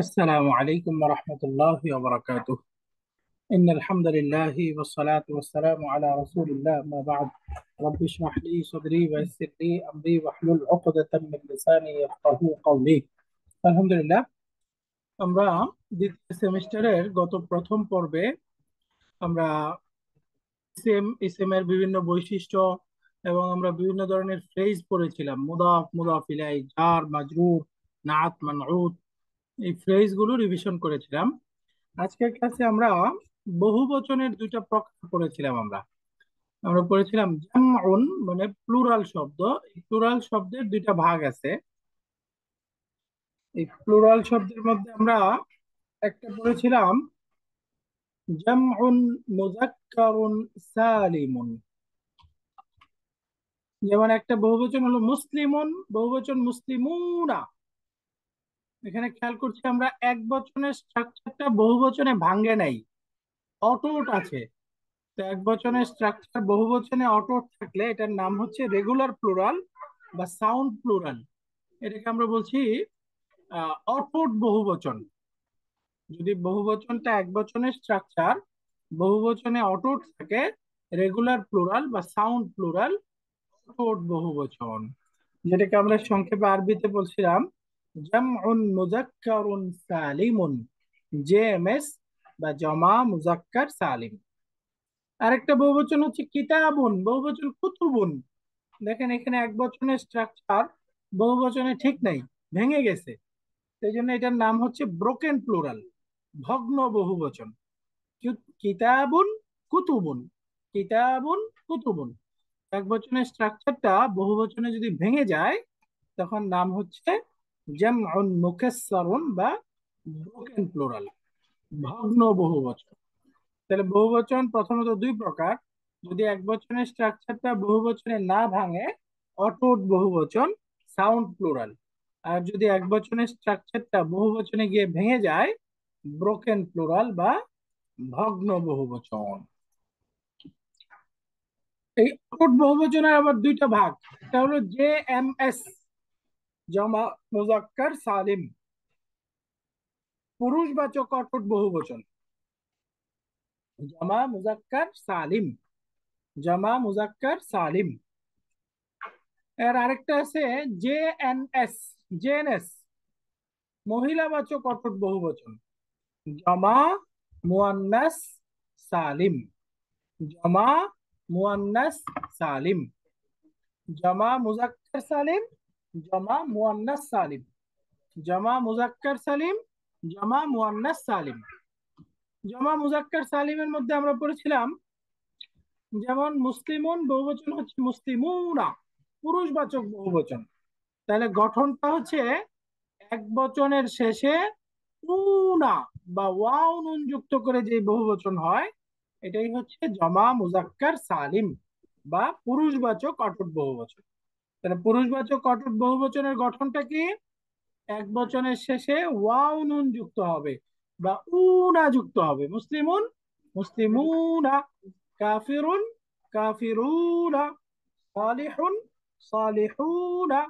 السلام عليكم ورحمة الله وبركاته. إن الحمد لله والصلاة والسلام على رسول الله ما بعد. رب اشرح لي صدري ويسر لي أمري واحلل عقدة من لساني يفقهوا قولي. আলহামদুলিল্লাহ, আমরা দ্বিতীয় সেমিস্টারের গত প্রথম পর্বে আমরা ইসেম এর বিভিন্ন বৈশিষ্ট্য এবং আমরা বিভিন্ন ধরনের ফ্রেজ পড়েছিলাম। মুদাফ, মুদাফ ইলাই, জার, মাজরুর, নাআত, মানউত, এই ফ্রেজ গুলো রিভিশন করেছিলাম। আজকের ক্লাসে আমরা বহুবচনের দুইটা প্রকার পড়েছিলাম। আমরা আমরা পড়েছিলাম জামউন, মানে প্লুরাল শব্দ। এই প্লুরাল শব্দের দুইটা ভাগ আছে। এই প্লুরাল শব্দের মধ্যে আমরা একটা পড়েছিলাম জামউন মুযাক্কারুন সালিমুন। যেমন একটা বহুবচন হলো মুসলিমুন, বহুবচন মুসলিমুনা। এখানে খেয়াল করছি আমরা এক বচনের স্ট্রাকচারটা বহুবচনে ভাঙ্গে নাই, অটুট আছে। তো এক বচনের স্ট্রাকচার বহু বচনে অটুট থাকলে এটার নাম হচ্ছে রেগুলার প্লুরাল বা সাউন্ড প্লুরাল। এটাকে আমরা বলছি অটুট বহুবচন। যদি বহুবচনটা এক বচনের স্ট্রাকচার বহু বচনে অটুট থাকে, রেগুলার প্লুরাল বা সাউন্ড প্লুরাল, অটুট বহুবচন, যেটাকে আমরা সংক্ষেপে আরবিতে বলছিলাম জামউন মুযাক্কারুন সালিমুন, জেএমএস বা জমা মুযাক্কার সালিম। আরেকটা বহুবচন হচ্ছে কিতাবুন, বহুবচন কুতুবুন। দেখেন এখানে এক বচনের স্ট্রাকচার বহু বচনে ঠিক নাই, ভেঙে গেছে। সেই জন্য এটার নাম হচ্ছে ব্রোকেন প্লুরাল, ভগ্ন বহুবচন। কিতাবুন কুতুবুন, কিতাবুন কুতুবুন। এক বচনের স্ট্রাকচারটা বহু বচনে যদি ভেঙে যায় তখন নাম হচ্ছে জামউন মুকাসসারুন বা ব্রোকেন প্লুরাল, ভগ্ন বহুবচন। তাহলে বহুবচন প্রথমত দুই প্রকার। যদি এক বচনের স্ট্রাকচারটা বহুবচনে না ভাঙে, অটুট বহুবচন, সাউন্ড প্লুরাল। আর যদি এক বচনের স্ট্রাকচারটা বহুবচনে গিয়ে ভেঙে যায়, ব্রোকেন প্লুরাল বা ভগ্ন বহুবচন। এই অটুট বহুবচনের আবার দুইটা ভাগ। একটা হলো জে এম এস, জমা মুজাক্কার সালিম, পুরুষবাচক অটুট বহুবচন। জমা মুজাক্কার সালিম, জমা মুজাক্কার সালিম। এর আরেকটা আছে জে এন এস, জেএনএস, মহিলাবাচক অটুট বহুবচন। জমা মুয়ান্নাস সালিম, জমা মুয়ান্নাস সালিম, জমা মুজাক্কার সালিম, জমা মুয়ান্নাস সালিম, জমা মুজাক্কার সালিম, জমা মুয়ান্নাস সালিম। জমা মুজাক্কার সালিমের মধ্যে আমরা পড়েছিলাম যেমন মুসলিমুন বহুবচন হচ্ছে মুসলিমুনা, পুরুষবাচক বহুবচন। তাহলে গঠনটা হচ্ছে এক বচনের শেষে উনা বা ওয়াও নুন যুক্ত করে যে বহুবচন হয়, এটাই হচ্ছে জমা মুজাক্কার সালিম বা পুরুষবাচক অটুট বহুবচন। তাহলে পুরুষবাচক অটুট বহুবচনের গঠনটা কি? এক বচনের শেষে ওয়াও নুন যুক্ত হবে বা উনা যুক্ত হবে। মুসলিমুন, মুসলিমুনা, কাফিরুন, কাফিরুনা, সালিহুন, সালিহুনা,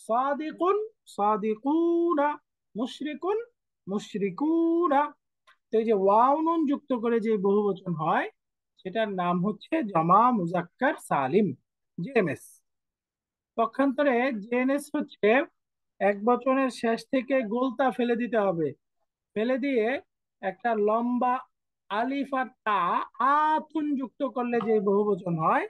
সাদিকুন, সাদিকুনা, মুশরিকুন, মুশরিকুনা। তো এই যে ওয়াও নুন যুক্ত করে যে বহুবচন হয় সেটার নাম হচ্ছে জমা মুজাক্কার সালিম, জেএমএস। পক্ষান্তরে জেএনএস হচ্ছে এক বচনের শেষ থেকে গোলতা ফেলে দিতে হবে, ফেলে দিয়ে একটা লম্বা আলিফ আর তা, আতুন যুক্ত করলে যে বহুবচন হয়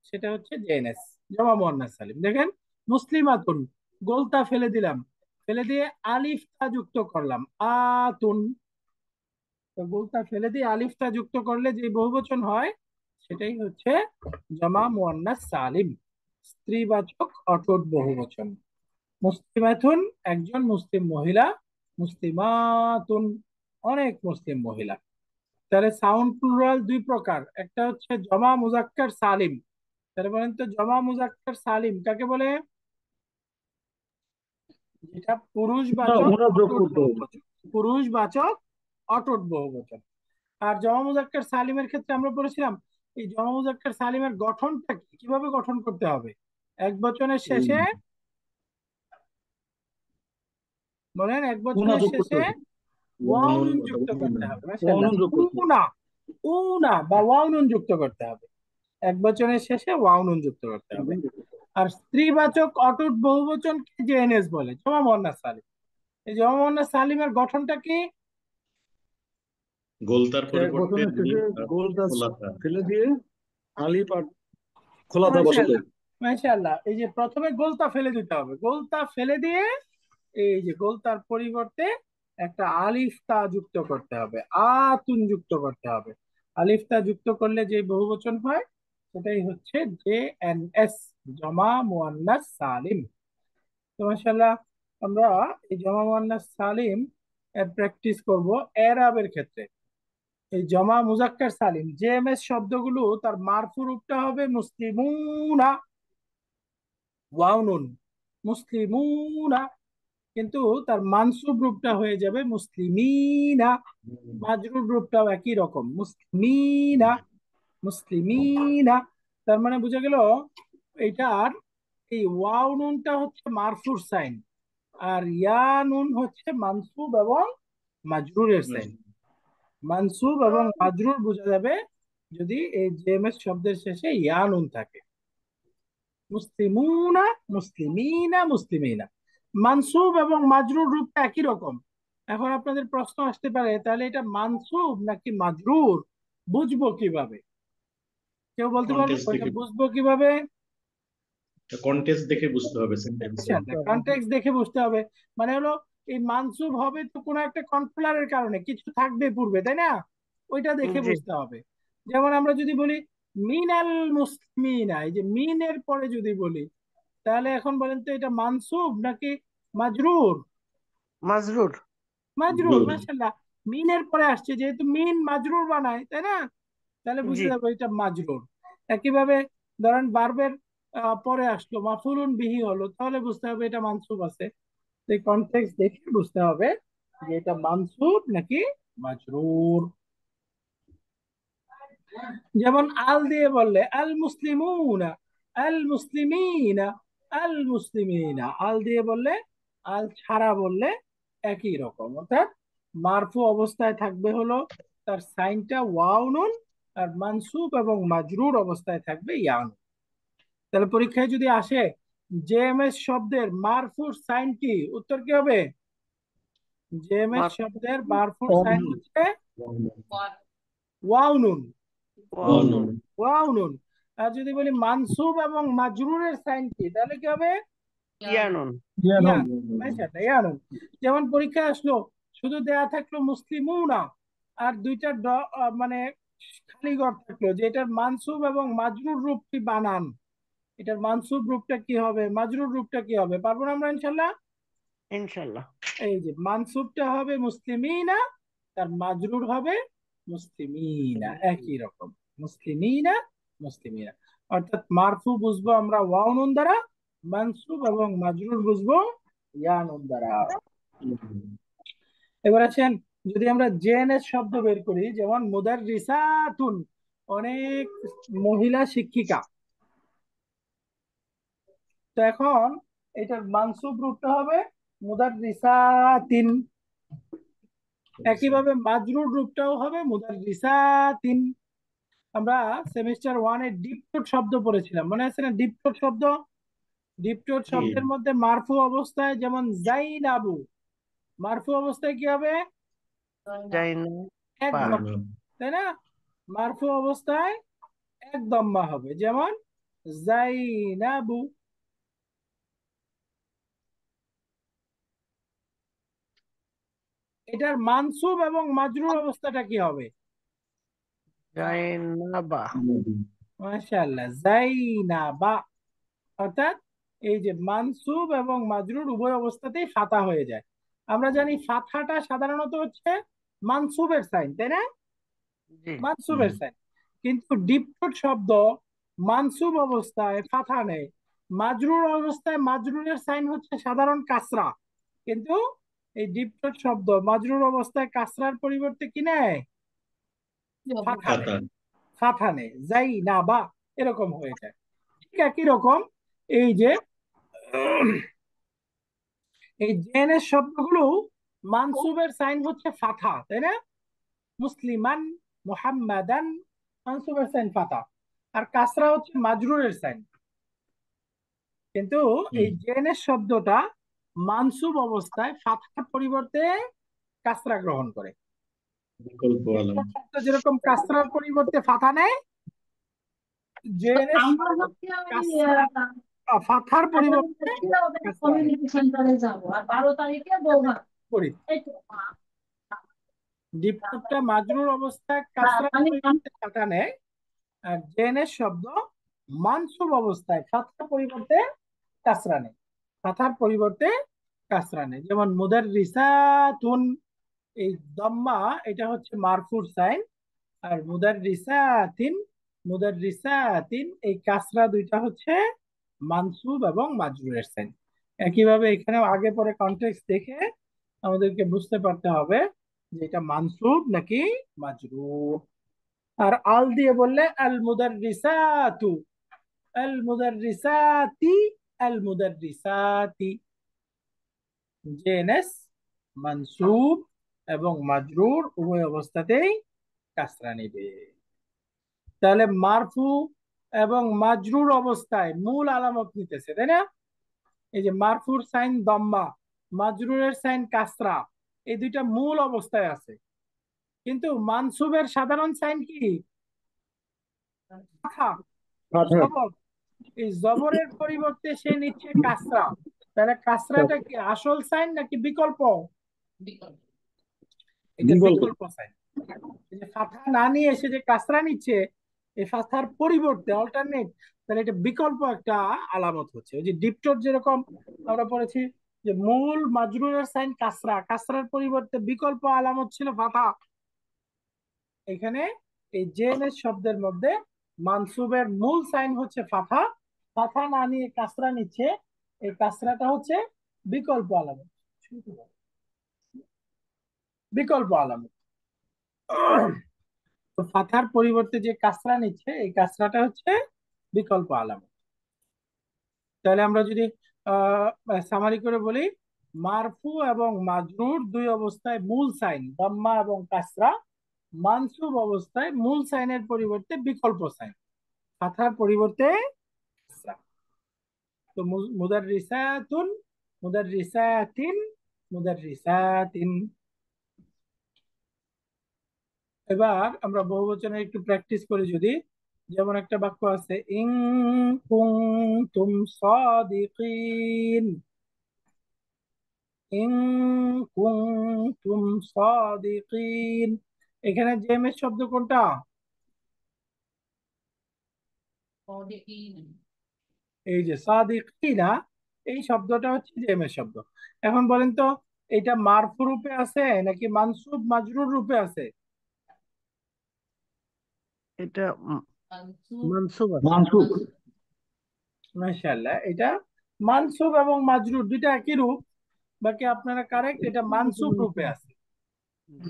সেটা হচ্ছে জেএনএস, জমা মুয়ান্নাস সালিম। দেখেন মুসলিমাতুন, গোলতা ফেলে দিলাম, ফেলে দিয়ে আলিফ তা যুক্ত করলাম, আতুন। তো গোলতা ফেলে দিয়ে আলিফটা যুক্ত করলে যে বহুবচন হয় সেটাই হচ্ছে জমা মুয়ান্নাস সালিম, স্ত্রীবাচক অটুট বহুবচন। মুসলিমাতুন একজন মুসলিম মহিলা, মুসলিমাতুন অনেক মুসলিম মহিলা। তাহলে সাউন্ড প্লুরাল দুই প্রকার, একটা হচ্ছে জমা মুজাক্কার সালিম। তাহলে বলেন তো জমা মুজাক্কার সালিম কাকে বলে? যেটা পুরুষবাচক ওরা যোগ অটুট করতে হবে। বহুবচন, পুরুষবাচক অটুট বহুবচন। আর জমা মুজাক্কার সালিমের ক্ষেত্রে আমরা বলেছিলাম এই জমা মুজাক্কার সালিমের গঠনটা কি, কিভাবে গঠন করতে হবে। এক বচনের শেষে বলেন এক উনা বচনের যোগ করতে শেষে হবে। ওয়াও ওয়ানুন নুন যুক্ত অথবা করতে উনা। হবে, মাশাআল্লাহ। ওয়ানুন যোগ করতে হবে। উনা, উনা বা ওয়াও নুন যুক্ত করতে হবে, এক বচনের শেষে ওয়াও নুন যুক্ত করতে হবে। ওয়ানুন যোগ করতে হবে। আর স্ত্রীবাচক অটুট বহুবচনকে জেএনএস বলে, জমা মুয়ান্নাস সালিম। এই জমা মুয়ান্নাস সালিমের গঠনটা কি? গোলতার এক পরিবর্তে বছরের শেষে মিম গোলটা খোলাতা। ফেলে দিয়ে আলিফ আর খোলাতা বসাতে মাশাআল্লাহ, হবে। মাশাআল্লাহ। এই যে প্রথমে গোলতা ফেলে দিতে হবে, গোলতা ফেলে দিয়ে এই যে গোলতার পরিবর্তে একটা আলিফ তা যুক্ত করতে হবে, আতুন যুক্ত করতে হবে। আলিফ তা যুক্ত করলে যে বহুবচন হয় সেটাই হচ্ছে জে এন এস, জমা মুয়ান্নাস সালিম। তো মাশাআল্লাহ, আমরা এই জমা মুয়ান্নাস সালিম এর প্র্যাকটিস করব এরাবের ক্ষেত্রে। এই জমা মুজাক্কার সালিম জেএমএস শব্দগুলো তার মারফু রূপটা হবে মুসলিমুনা, ওয়াও নুন, মুসলিমুনা। কিন্তু তার মানসুব রূপটা হয়ে যাবে মুসলিমিনা, মাজরুর রূপটাও একই রকম মুসলিমিনা, মুসলিমিনা। তার মানে বোঝা গেল এইটার এই ওয়াও নুনটা হচ্ছে মারফুর সাইন, আর ইয়া নুন হচ্ছে মানসুব এবং মাজরুরের সাইন। মানসুব এবং মাজরুর বোঝা যাবে যদি এই জেএমএস শব্দের শেষে ইয়া নুন থাকে। মুসলিমুনা, মুসলিমিনা, মুসলিমিনা। মানসুব এবং মাজরুর রূপটা একই রকম। এখন আপনাদের প্রশ্ন আসতে পারে তাহলে এটা মানসুব নাকি মাজরুর, বুঝবো কিভাবে? কেউ বলতে পারবে কন্টেক্সট ওইটা দেখে, বুঝবো কিভাবে? কন্টেক্সট দেখে বুঝতে হবে সেন্টেন্সের। কনটেক্সট দেখে বুঝতে হবে। মানে হলো এই মানসুব হবে তো কোনো একটা কন্ট্রোলারের কারণে, কিছু থাকবে পূর্বে, তাই না? ওইটা দেখে জি। বুঝতে হবে। যেমন আমরা যদি বলি মিনাল মুসলিমিনা, এই যে মিনের পরে যদি বলি, তাহলে এখন বলেন তো এটা মানসুব নাকি মাজরুর? মাজরুর। মাজরুর, মাশাআল্লাহ। মিনের পরে আসছে যেহেতু মিন মাজরুর বানায়, তাই না? তাহলে জি। বুঝতে যাবো এটা মাজরুর। একইভাবে ধরেন বারবের পরে আসলো মাফুলুন বিহি হলো, তাহলে বুঝতে হবে এটা মানসুব আছে। এই কনটেক্সট দেখে বুঝতে হবে যে এটা মানসুব নাকি মাজরুর। যেমন আল দিয়ে বললে আল মুসলিমুনা, আল মুসলিমিনা, আল মুসলিমিনা। আল দিয়ে বললে, আল ছাড়া বললে একই রকম। অর্থাৎ মারফু অবস্থায় থাকবে হলো তার সাইনটা ওয়াও নুন, আর মানসুব এবং মাজরুর অবস্থায় থাকবে ইয়া নুন। তাহলে পরীক্ষায় যদি আসে জেএমএস শব্দের মারফুর সাইন কি, উত্তর কি হবে? জেএমএস শব্দের মারফুর সাইন হচ্ছে ওয়াও নুন, ওয়াও। ওয়াও নুন। আর যদি বলি মানসুব এবং মাজরুরের সাইন কি, তাহলে কি হবে? ইয়ানুন। ইয়া, মাশাআল্লাহ, ইয়া নুন। যেমন পরীক্ষায় আসলো শুধু দেয়া থাকলো মুসলিমুনা, আর দুইটা মানে খালি ঘর থাকলো যে এটার মানসুব এবং মাজরুর রূপ কি বানান, এটার মানসুব রূপটা কি হবে, মাজরুর রূপটা কি হবে, পারবো না আমরা ইনশাল্লাহ? ইনশাল্লাহ। এই যে মানসুবটা হবে মুসলিমিনা, তার মাজরুর হবে মুসলিমিনা, একই রকম মুসলিমিনা, মুসলিমিনা। অর্থাৎ মারফু বুঝবো আমরা ওয়াও নুন দ্বারা, মানসুব এবং মাজরুর বুঝবো ইয়া নুন দ্বারা। এবার আছেন, যদি আমরা জেএনএস শব্দ বের করি, যেমন মুদাররিসাতুন, অনেক মহিলা শিক্ষিকা। তো এখন এটার মানসুব রূপটা হবে মুদাররিসাতিন, একইভাবে মাজরুর রূপটাও হবে মুদাররিসাতিন। আমরা সেমিস্টার ওয়ানে ডিপটোট শব্দ পড়েছিলাম, মনে আছে না? ডিপটোট শব্দ, ডিপটোট শব্দের মধ্যে মারফু অবস্থায় যেমন জাইনাবু, মারফু অবস্থায় কি হবে? যাই না। একদম, তাই না? মারফু অবস্থায় এক দম্মা হবে, যেমন জাইনাবু। এটার মানসুব এবং মাজরুর অবস্থাটা কি হবে? যাই না বা। মাশাআল্লাহ, জাইনাবা। অর্থাৎ এই যে মানসুব এবং মাজরুর উভয় অবস্থাতেই ফাতা হয়ে যায়। আমরা জানি ফাথাটা সাধারণত হচ্ছে মানসুবের সাইন, তাই না? জি। মানসুবের সাইন। কিন্তু ডিপটোট শব্দ মানসুব অবস্থায় ফাথা নেই, মাজরুর অবস্থায় মাজরুরের সাইন হচ্ছে সাধারণ কাসরা। কিন্তু এই ডিপটোট শব্দ মাজরুর অবস্থায় কাসরার পরিবর্তে কি নেয়? ফাথা নেয়, খাতা। ফাথা নেয়, যাই না বা, এরকম হয়ে যায়। ঠিক একই রকম এই যে এই জেএনএস শব্দগুলো মানসুবের সাইন হচ্ছে ফাথা, তাই না? মুসলিমান, মুহাম্মাদান, মানসুবের সাইন ফাথা, আর কাসরা হচ্ছে মাজরুরের সাইন। কিন্তু এই জেএনএস শব্দটা মানসুব অবস্থায় ফাথার পরিবর্তে কাসরা গ্রহণ করে। বিকল্প আলাম। শব্দ যেরকম কাসরার পরিবর্তে ফাথা নেয়, জেএনএস ফাথার পরিবর্তে কাসরা নেয়। ডিপটা মাজরুর অবস্থায় কাসরার পরিবর্তে ফাথা নেয়, আর জেএনএস শব্দ মানসুব অবস্থায় ফাথার পরিবর্তে কাসরা নেয়। ফাথার পরিবর্তে কাসরা নেয়। যেমন মুদাররিসাতুন, এই দম্মা এটা হচ্ছে মারফুর সাইন, আর মুদাররিসাতিন এই কাসরা দুইটা হচ্ছে মানসুব এবং মাজরুরের সাইন। একইভাবে এখানে আগে পরে কনটেক্সট দেখে আমাদেরকে বুঝতে পারতে হবে যে এটা মানসুব নাকি মাজরুর। আর আল দিয়ে বললে আল মুদাররিসাতু, আল মুদাররিসাতি, আল মুদাররিসাতি। জেএনএস মানসুব এবং মাজরুর উভয় অবস্থাতেই কাসরা নিবে। তাহলে মারফু এবং মাজরুর অবস্থায় মূল আলামত নিতেছে, তাই না? এই যে মারফুর সাইন দম্মা, মাজরুরের সাইন কাসরা, এই দুইটা মূল অবস্থায় আছে। কিন্তু মানসুবের সাধারণ সাইন কি? ফাথা, ফাথা। জবর। এই জবরের পরিবর্তে সে নিচ্ছে কাসরা। তাহলে কাসরাটা কি আসল সাইন নাকি বিকল্প? এটা বিকল্প। বিকল্প সাইন। এই যে ফাথা না নিয়ে এসে যে কাসরা নিচ্ছে, এই ফাথার পরিবর্তে অল্টারনেট, তাহলে এটা বিকল্প একটা আলামত হচ্ছে। ওই যে ডিপটোর যেরকম আমরা পড়েছি যে মূল মাজরুরের সাইন কাসরা, কাসরার পরিবর্তে বিকল্প আলামত ছিল ফাথা। এখানে এই জেএনএস শব্দের মধ্যে মানসুবের মূল সাইন হচ্ছে ফাথা, ফাথা না নিয়ে কাসরা নিচ্ছে, এই কাসরাটা হচ্ছে বিকল্প আলামত। বিকল্প আলামত। তো ফাথার পরিবর্তে যে কাসরা নিচ্ছে, এই কাসরাটা হচ্ছে বিকল্প আলামত। তাহলে আমরা যদি সামারি করে বলি, মারফু এবং মাজরুর দুই অবস্থায় মূল সাইন দাম্মা এবং কাসরা, মানসুব অবস্থায় মূল সাইনের পরিবর্তে বিকল্প সাইন ফাথার পরিবর্তে কাসরা। তো মুদাররিসাতুন, মুদাররিসাতিন, মুদাররিসাতিন। এবার আমরা বহুবচনের একটু প্র্যাকটিস করি যদি। যেমন একটা বাক্য আছে, ইন কুনতুম সাদিকিন, ইন কুনতুম সাদিকিন। এখানে জেমের শব্দ কোনটা? এই যে সাদিকিনা, এই শব্দটা হচ্ছে জেমের শব্দ। এখন বলেন তো, এটা মারফু রূপে আছে নাকি মানসুব মাজরুর রূপে আছে? এটা মানসুব আছে। মানসুব। মাশাআল্লাহ, এটা মানসুব এবং মাজরুর দুইটা একই রূপ। বাকি আপনারা কারেক্ট, এটা মানসুব রূপে আছে।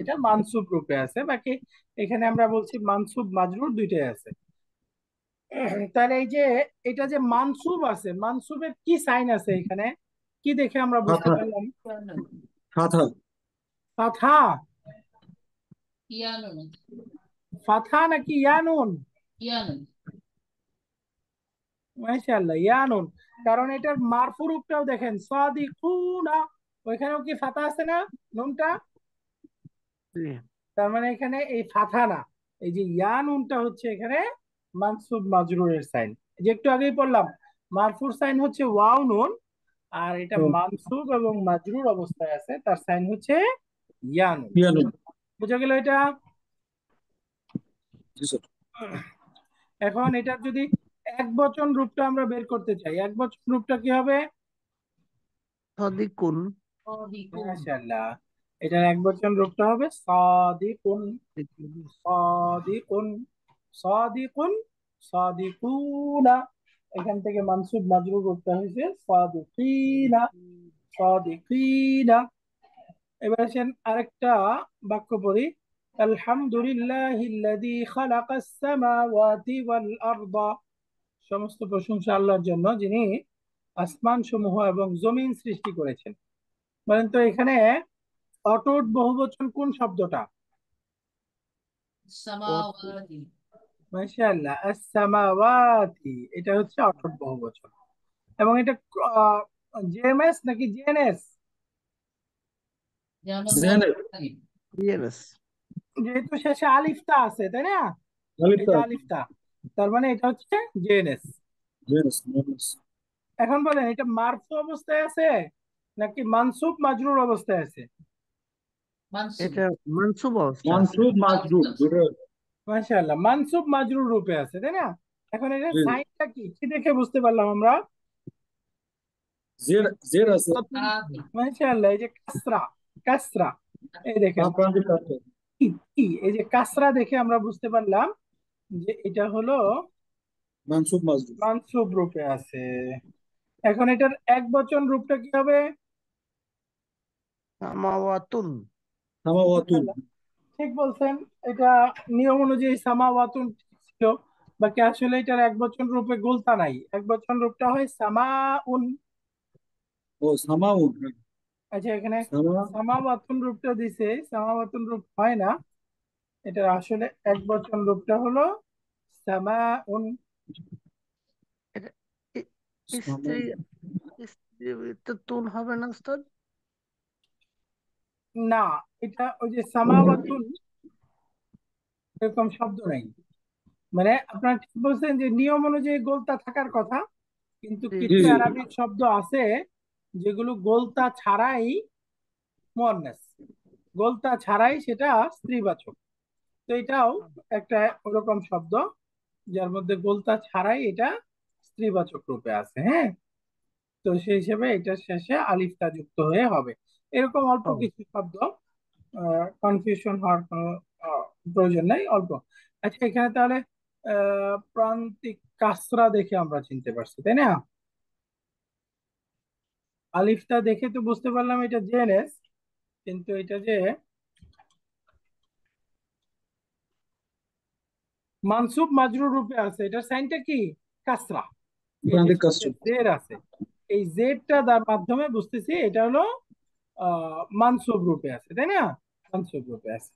এটা মানসুব রূপে আছে, বাকি এখানে আমরা বলছি মানসুব মাজরুর দুইটাই আছে। তাহলে এই যে এটা যে মানসুব আছে, মানসুবের কি সাইন আছে এখানে, কি দেখে আমরা বুঝতে ফাথা। পারলাম? ফাথা। ফাথা, ফাথা নাকি ইয়ানুন? মাশাআল্লাহ, ইয়ানুন। কারণ এটার মারফু রূপটাও দেখেন, সাদিকুনা, ওইখানেও কি ফাথা আছে না, নুনটা? জি। তার মানে এখানে এই ফাথা না, এই যে ইয়ানুনটা হচ্ছে এখানে মানসুব মাজরুরের সাইন। যে একটু আগেই বললাম, মারফুর সাইন হচ্ছে ওয়াও নুন, আর এটা মানসুব এবং মাজরুর অবস্থায় আছে, তার সাইন হচ্ছে ইয়ানুন। ইয়ানুন। বুঝা গেল এটা? জি স্যার। এখন এটার যদি এক বচন রূপটা আমরা বের করতে চাই, এক বচন রূপটা কি হবে? সাদিকুন। মাশাআল্লাহ, এটার এক বচন রূপটা হবে সাদিকুন, সাদিকুন, সাদিকুন, সাদিকুনা। এখান থেকে মানসুব মাজরুর রূপটা হয়েছে সাদিকিনা, সাদিকিনা। এবার আসেন আরেকটা বাক্য পড়ি, আলহামদুলিল্লাহিল্লাযী খালাকাস সামাওয়াতি ওয়াল আরদা। সমস্ত প্রশংসা আল্লাহর জন্য, যিনি আসমান সমূহ এবং জমিন সৃষ্টি করেছেন। বলেন তো এখানে অটুট বহুবচন কোন শব্দটা? মাশাআল্লাহ, আস-সামাওয়াতি, এটা হচ্ছে অটুট বহুবচন। এবং এটা জেএমএস নাকি জেএনএস? জেনে ইয়েস। যেহেতু শেষে আলিফটা আছে, তাই না? এই আলিফটা যে আলিফটা, তার মানে এটা হচ্ছে জেএনএস। জেনেস এখন বলেন এটা মারফু অবস্থায় আছে নাকি মানসুব মাজরুর অবস্থায় আছে? এটা মানসুব অবস্থা আছে। মানসুব মাজরুর দুটো। মাশাআল্লাহ, মানসুব মাজরুর রূপে আছে, তাই না? এখন এটা জি সাইনটা কি কি দেখে বুঝতে পারলাম আমরা? জের জের আছে মাশাআল্লাহ, এই যে কাসরা, কাসরা, এই দেখেন প্রান্তিক কাটতে কি কি, এই যে কাসরা দেখে আমরা বুঝতে পারলাম যে এটা হলো মানসুব মাজরুর মানসুব রূপে আছে। এখন এটার এক বচন রূপটা কি হবে? সামাওয়াতুন। সামাওয়াতুন মাশাআল্লাহ, ঠিক বলছেন। এটা নিয়ম অনুযায়ী সামাওয়াতুন ছিল, বাকি আসলে এটার এক বচন রূপে গোলতা নাই, এক বচন রূপটা হয় সামাউন। ও সামাউন আচ্ছা, এখানে সামা সামাওয়াতুন রূপটা দিছে, সামাওয়াতুন রূপ হয় না, এটার আসলে এক বচন রূপটা হলো সামাউন। এটা ই- সামা স্ত্রী, স্ত্রী তো তুন হবে না উস্তাদ? না, এটা ওই যে সামাওয়াতুন এরকম শব্দ নাই। মানে আপনার ঠিক বলছেন যে নিয়ম অনুযায়ী গোলতা থাকার কথা, কিন্তু জি জি কিছু জি আরবিক শব্দ আছে যেগুলো গোলতা ছাড়াই মুয়ান্নাস, গোলতা ছাড়াই সেটা স্ত্রীবাচক। তো এটাও একটা ওরকম শব্দ যার মধ্যে গোলতা ছাড়াই এটা স্ত্রীবাচক রূপে আছে। হ্যাঁ, তো সেই হিসেবে এটার শেষে আলিফটা যুক্ত হয়ে হবে। এরকম অল্প ও, কিছু শব্দ, কনফিউশন হওয়ার কোনো প্রয়োজন নাই, অল্প। আচ্ছা, এখানে তাহলে প্রান্তিক কাসরা দেখে আমরা চিনতে পারছি, তাই না? আলিফটা দেখে তো বুঝতে পারলাম এটা জেএনএস, কিন্তু এটা যে মানসুব মাজরুর রূপে আছে, এটার সাইনটা কি? কাসরা। এই যে প্রান্তিক শেষে কাস্টম জের আছে, এই জেডটা তার মাধ্যমে বুঝতেছি এটা হলো মানসুব রূপে আছে, তাই না? মানসুব রূপে আছে।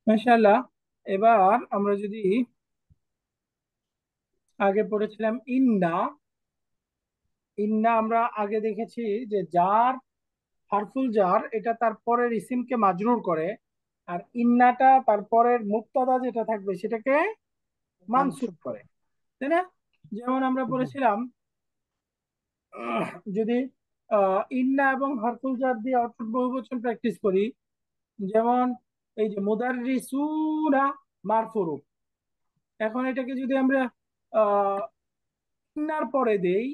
মাশাআল্লাহ। এবার আমরা যদি আগে পড়েছিলাম ইন্না, ইন্না আমরা আগে দেখেছি যে যার, হারফুল জার এটা তার পরের ইসিমকে মাজরুর করে, আর ইন্নাটা তার পরের মুক্তাদা যেটা থাকবে সেটাকে মানসুব মানসুব। করে, তাই না? যেমন আমরা জি পড়েছিলাম যদি ইন্না এবং হারফুল জার দিয়ে অর্থাৎ বহুবচন প্র্যাকটিস করি, যেমন এই যে মুদাররিসুনা মারফুরু, এখন এটাকে যদি আমরা আহ ইন্নার পরে দেই,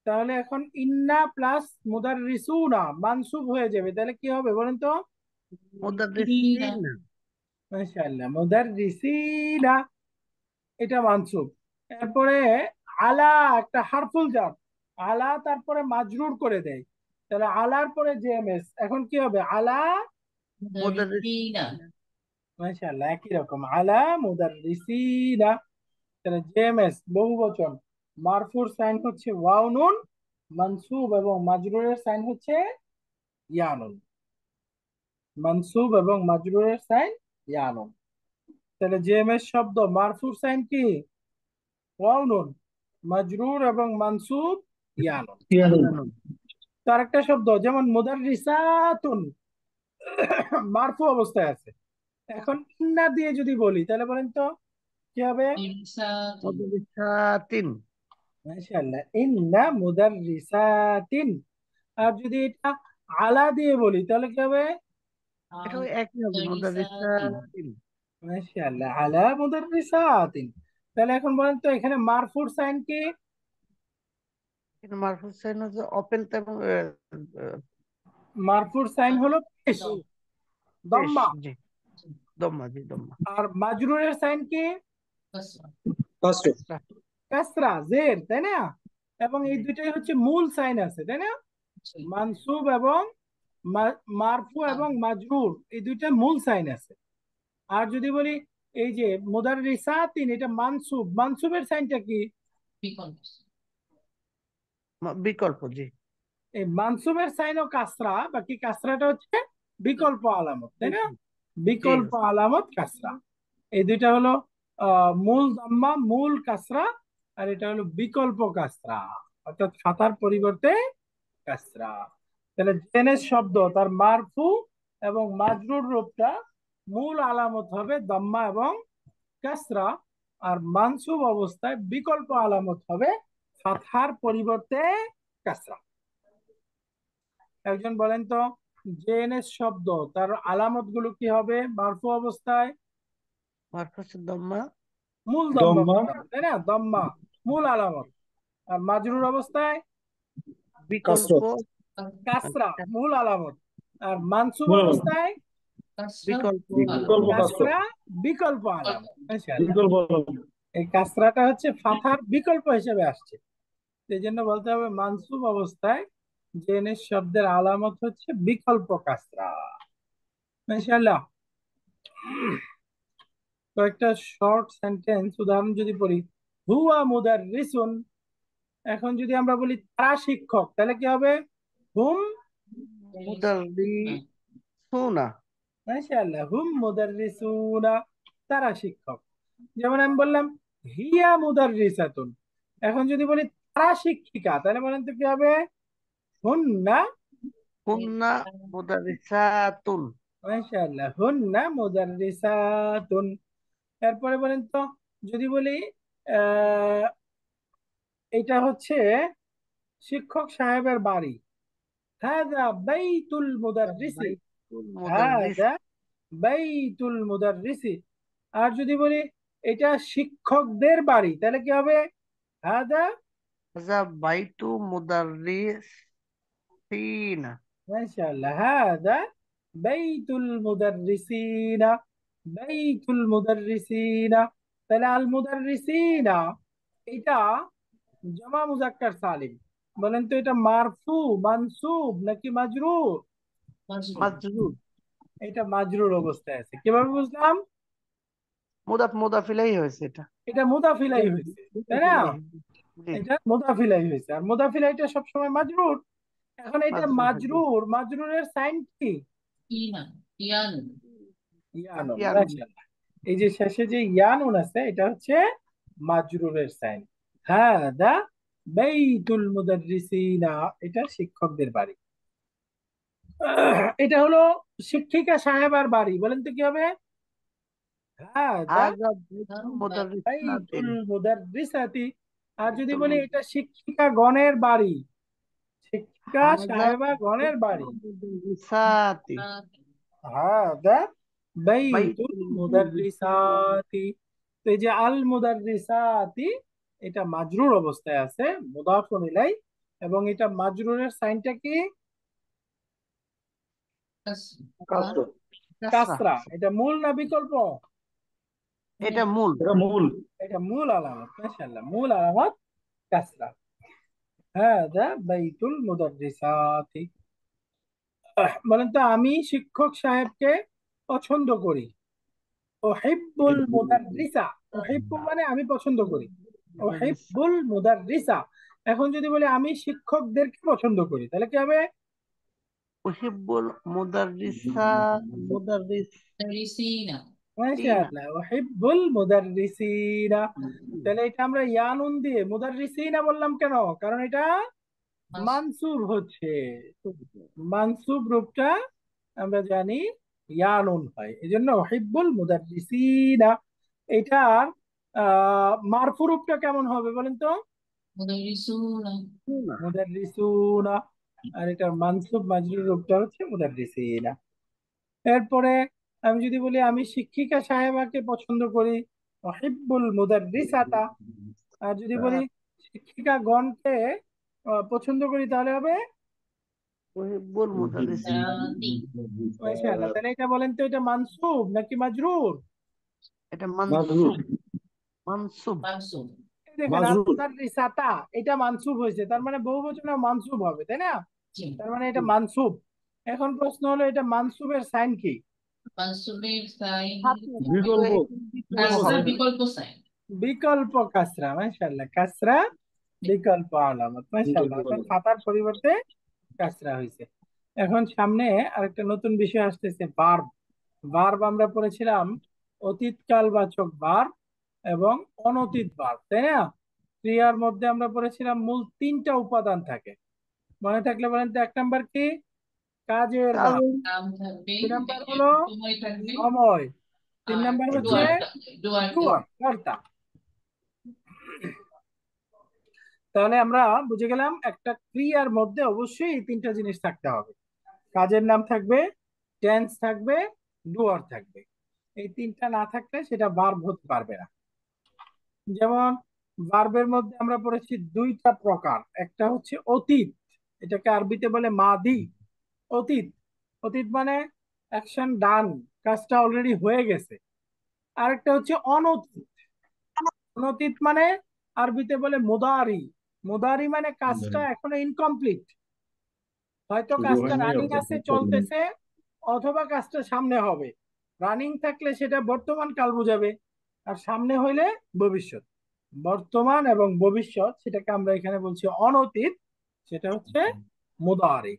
তাহলে এখন ইন্না প্লাস মুদাররিসুনা মানসুব হয়ে যাবে, তাহলে কি হবে বলেন তো? মুদাররিসিন। মাশাআল্লাহ, মুদাররিসিনা, এটা মানসুব। এরপরে আলা, একটা হারফুল জার, আলা তারপরে মাজরুর করে দেয়, তাহলে আলার পরে জেএমএস, এখন কি হবে? আলা। মুদাররিসিন। মাশাআল্লাহ, একই রকম, আলা মুদাররিসিনা। তাহলে জেএমএস বহু বচন, মারফুর সাইন হচ্ছে ওয়াও নুন, মানসুব এবং মাজরুরের সাইন হচ্ছে ইয়া নুন, মানসুব এবং মাজরুরের সাইন ইয়া নুন। তাহলে জেএমএস শব্দ মারফুর সাইন কি? ওয়াও নুন, মাজরুর এবং মানসুব ইয়া নুন। ইয়ানুন ইয়ানুন। তার একটা শব্দ যেমন মুদাররিসাতুন, মারফু অবস্থায় আছে। এখন ইন্না দিয়ে যদি বলি তাহলে বলেন তো কি হবে? মুদাররিসাতিন। মাশাআল্লাহ, ইন্না মুদাররিসাতিন। আর যদি এটা আলা দিয়ে বলি তাহলে কি হবে? এটাও একই হবে, মুদাররিসাতিন। মাশাআল্লাহ, আলা মুদাররিসাতিন। তাহলে এখন বলেন তো এখানে মারফুর সাইন কি? এখানে মারফুর সাইন হচ্ছে ওপেন এবং মারফুর সাইন হলো পেশ, পেশ। দম্মা। জি, দম্মা। জি, দম্মা। আর মাজরুরের সাইন কি? কাস্ট কাসরা। কাসরা, জের, তাই না? এবং এই জি। দুইটাই হচ্ছে মূল সাইন আছে, তাই না? মানসুব এবং মারফু এবং মাজরুর, এই দুইটা মূল সাইন আছে। আর যদি বলি এই যে মুদাররিসাতিন, এটা মানসুব, মানসুবের সাইনটা কি? বিকল্প। জি। এই মানসুবের সাইনও কাসরা, বাকি কাসরাটা হচ্ছে বিকল্প আলামত, তাই না? বিকল্প আলামত কাসরা। এই দুইটা হলো মূল দাম্মা, মূল কাসরা, আর এটা হলো বিকল্প কাসরা, অর্থাৎ ফাতার পরিবর্তে কাসরা। তাহলে জেনেস শব্দ তার মারফু এবং মাজরুর রূপটা মূল আলামত হবে দাম্মা এবং কাসরা, আর মানসুব অবস্থায় বিকল্প আলামত হবে ফাতহার পরিবর্তে কাসরা। একজন বলেন তো, জেনেস শব্দ তার আলামত গুলো কি হবে মারফু অবস্থায়? মারফুসের দম্মা মূল দম্মা দম্মা বলতে হবে, তাই না? দম্মা মূল আলামত। আর মাজরুর অবস্থায় বিকল্প কাসরা মূল আলামত। আর মানসুব মূল আলামত। অবস্থায় বিকল্প বিকল্প কাসরা, কাসরা বিকল্প আলামত। মাশাআল্লাহ। বিকল্প আলামত। এই কাসরাটা হচ্ছে ফাথার বিকল্প হিসেবে আসছে, সেই জন্য বলতে হবে মানসুব অবস্থায় জেনেস শব্দের আলামত হচ্ছে বিকল্প কাসরা। মাশাআল্লাহ। কয়েকটা শর্ট সেন্টেন্স উদাহরণ যদি পড়ি, হুয়া মুদাররিসুন। এখন যদি আমরা বলি তারা শিক্ষক, তাহলে কি হবে? হুম মুদাররিসুনা। মাশাআল্লাহ, হুম মুদাররিসুনা, তারা শিক্ষক। যেমন আমি বললাম হিয়া মুদাররিসাতুন, এখন যদি বলি তারা শিক্ষিকা, তাহলে বলেন তো কি হবে? হুন্না। হুন্না মুদাররিসাতুন। মাশাআল্লাহ, হুন্না মুদাররিসাতুন। এরপরে বলেন তো, যদি বলি আহ এটা হচ্ছে শিক্ষক সাহেবের বাড়ি, হাযা বাইতুল মুদাররিসি, বাইতুল মুদাররিস। হাযা বাইতুল মুদাররিসি। আর যদি বলি এটা শিক্ষকদের বাড়ি, তাহলে কি হবে? হাযা। হাযা বাইতু মুদাররিসিনা। মাশাআল্লাহ, হাযা বাইতুল মুদাররিসিনা, বাইতুল মুদাররিসিনা। তাহলে আল মুদাররিসিনা এটা জমা মুজাক্কার সালিম। বলেন তো এটা মারফু, মানসুব নাকি মাজরুর? মাজরুর। এটা মাজরুর অবস্থায় আছে। কিভাবে বুঝলাম? মুদাফ ইলাইহি হয়েছে এটা। এটা মুদাফিলাই হয়েছে, তাই না? জি, এটা মুদাফিলাই হয়েছে, আর মুদাফিলাইটা সবসময় মাজরুর। এখন এটা মাজরুর হয়েছে। মাজরুরের সাইন কি? ইয়ানুন। ইয়ানুন। মাশাআল্লাহ। এই যে শেষে যে ইয়ানুন আছে, এটা হচ্ছে মাজরুরের সাইন। হাদা বাইতুল মুদাররিসিনা, এটা শিক্ষকদের বাড়ি। এটা হলো শিক্ষিকা সাহেবার বাড়ি, বলেন তো কি হবে? হাদা হাযা বাইতুল মুদাররিসাতি। বাইতুল মুদাররিসাতি। আর যদি বলি এটা শিক্ষিকা গণের বাড়ি, শিক্ষিকা হাযা সাহেবা গণের বাড়ি, বাইতুল মুদাররিসাতি। হাদা বাইতুল বাইতুল মুদাররিসাতি। তো এই যে আল মুদাররিসাতি, এটা মাজরুর অবস্থায় আছে, মুদাফুন ইলাই, এবং এটা মাজরুরের সাইনটা কি? কাসরা, কাসরা। কাসরা। এটা মূল না বিকল্প? এটা মূল। এটা মূল। এটা মূল আলামত। মাশাআল্লাহ, মূল আলামত কাসরা। হাদা বাইতুল মুদাররিসাতি। বলেন তো, আমি শিক্ষক সাহেবকে পছন্দ করি। ওহিব্বুল মুদাররিসা, ওহিব্বু মানে আমি পছন্দ করি, ওহিব্বুল মুদাররিসা। এখন যদি বলি আমি শিক্ষকদেরকে পছন্দ করি, তাহলে কি হবে? উহিব্বুল মুদাররিসিনা। মাশাআল্লাহ, ওহিব্বুল মুদাররিসিনা। তাহলে এটা আমরা ইয়ানুন দিয়ে মুদাররিসিনা বললাম কেন? কারণ এটা মানসুব হচ্ছে, মানসুব রূপটা আমরা জানি ইয়ানুন হয়, এই জন্য ওহিব্বুল মুদাররিসিনা। এটার মারফু রূপটা কেমন হবে বলেন তো? মুদাররিসুনা। আর এটার মানসুব মাজরুর রূপটা হচ্ছে মুদাররিসিনা। এরপরে আমি যদি বলি আমি শিক্ষিকা সাহেবাকে পছন্দ করি, ওহিব্বুল মুদাররিসাতা। আর যদি বলি শিক্ষিকা গণকে পছন্দ করি, তাহলে হবে উহিব্বুল মুদাররিসিনা। মাশাআল্লাহ। তাহলে এটা বলেন তো, এটা মানসুব নাকি মাজরুর? এটা মাজরুর, মানসুব। মানসুব। দেখেন আল মাজরুর। মুদাররিসাতা এটা মানসুব হয়েছে, তার মানে বহুবচনে মানসুব হবে, তাই না? তার মানে এটা মানসুব। এখন প্রশ্ন হলো এটা মানসুবের সাইন কি? বিকল্প, বিকল্প কাসরা। মাশাআল্লাহ, কাসরা বিকল্প আলামত। মাশাআল্লাহ, বিকল্প। অর্থাৎ ফাতার পরিবর্তে কাসরা হয়েছে। এখন সামনে আরেকটা নতুন বিষয় আসতেছে, ভার্ব। ভার্ব আমরা পড়েছিলাম অতীতকাল বাচক ভার্ব এবং অনতীত ভার্ব, তাই না? ক্রিয়ার মধ্যে আমরা পড়েছিলাম মূল তিনটা উপাদান থাকে, মনে থাকলে বলেন তো। এক নাম্বার কি? কাজের নাম। দুই নাম্বার হলো সময়। তিন নাম্বার হচ্ছে ডুয়ার, কর্তা। তাহলে আমরা বুঝে গেলাম একটা ক্রিয়ার মধ্যে অবশ্যই এই তিনটা জিনিস থাকতে হবে। কাজের নাম থাকবে, টেন্স থাকবে, ডুয়ার থাকবে। এই তিনটা না থাকলে সেটা ভার্ব হতে পারবে না। যেমন ভার্বের মধ্যে আমরা পড়েছি দুইটা প্রকার, একটা হচ্ছে অতীত, এটাকে আরবিতে বলে মাদি। অতীত, অতীত মানে অ্যাকশন ডান, কাজটা অলরেডি হয়ে গেছে। আরেকটা হচ্ছে অনতীত। অনতীত মানে আরবিতে বলে মুদারি। মুদারি মানে কাজটা এখনো ইনকমপ্লিট, হয়তো শুরু কাজটা হয় নাই রানিং অর্থাৎ আছে, চলতেছে, অথবা কাজটা সামনে হবে। রানিং থাকলে সেটা বর্তমান কাল বোঝাবে, আর সামনে হইলে ভবিষ্যৎ। বর্তমান এবং ভবিষ্যৎ সেটাকে আমরা এখানে বলছি অনতীত, সেটা হচ্ছে মুদারি।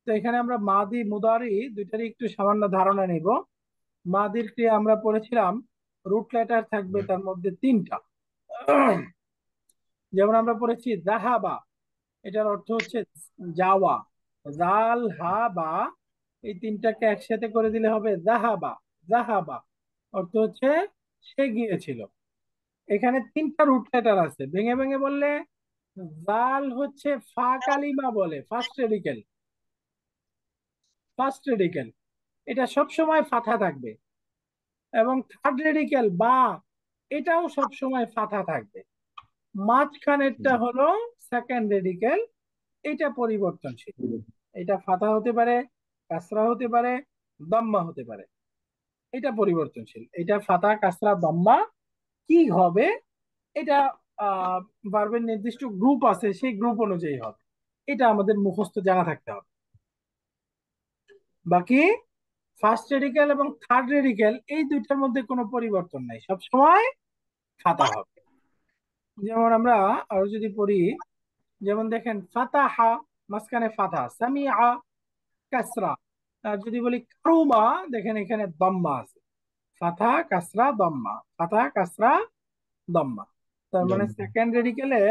তো এখানে আমরা মাদি মুদারি দুইটারই একটু সামান্য ধারণা নিব। মাদির ক্রিয়া আমরা পড়েছিলাম রুট লেটার থাকবে তার মধ্যে তিনটা। যেমন আমরা পড়েছি জাহাবা, এটার অর্থ হচ্ছে যাওয়া। জাল হা বা, এই তিনটাকে একসাথে করে দিলে হবে জাহাবা। জাহাবা অর্থ হচ্ছে সে গিয়েছিল। এখানে তিনটা রুট লেটার আছে, ভেঙে ভেঙে বললে জাল হচ্ছে ফা কালিমা বলে, ফার্স্ট রেডিকেল। ফার্স্ট রেডিকেল এটা সব সময় ফাথা থাকবে, এবং থার্ড রেডিকেল বা, এটাও সব সময় ফাথা থাকবে। মাঝখানেরটা হলো সেকেন্ড রেডিকেল, এটা পরিবর্তনশীল। এটা ফাথা হতে পারে, কাসরা হতে পারে, দম্মা হতে পারে। এটা পরিবর্তনশীল, এটা ফাথা কাসরা দম্মা কি হবে, এটা ভার্বের নির্দিষ্ট গ্রুপ আছে, সেই গ্রুপ অনুযায়ী হবে। এটা আমাদের মুখস্থ জানা থাকতে হবে। বাকি ফার্স্ট রেডিকেল এবং থার্ড রেডিকেল এই দুইটার মধ্যে কোনো পরিবর্তন নাই, সব সময় ফাতা হবে। যেমন আমরা আরো যদি পড়ি, যেমন দেখেন ফাতাহা, মাঝখানে ফাতা, সামিআ কাসরা। আর যদি বলি কারুমা, দেখেন এখানে দম্মা আছে। ফাথা কাসরা দম্মা, ফাথা কাসরা দম্মা। তার মানে সেকেন্ড রেডিকেলে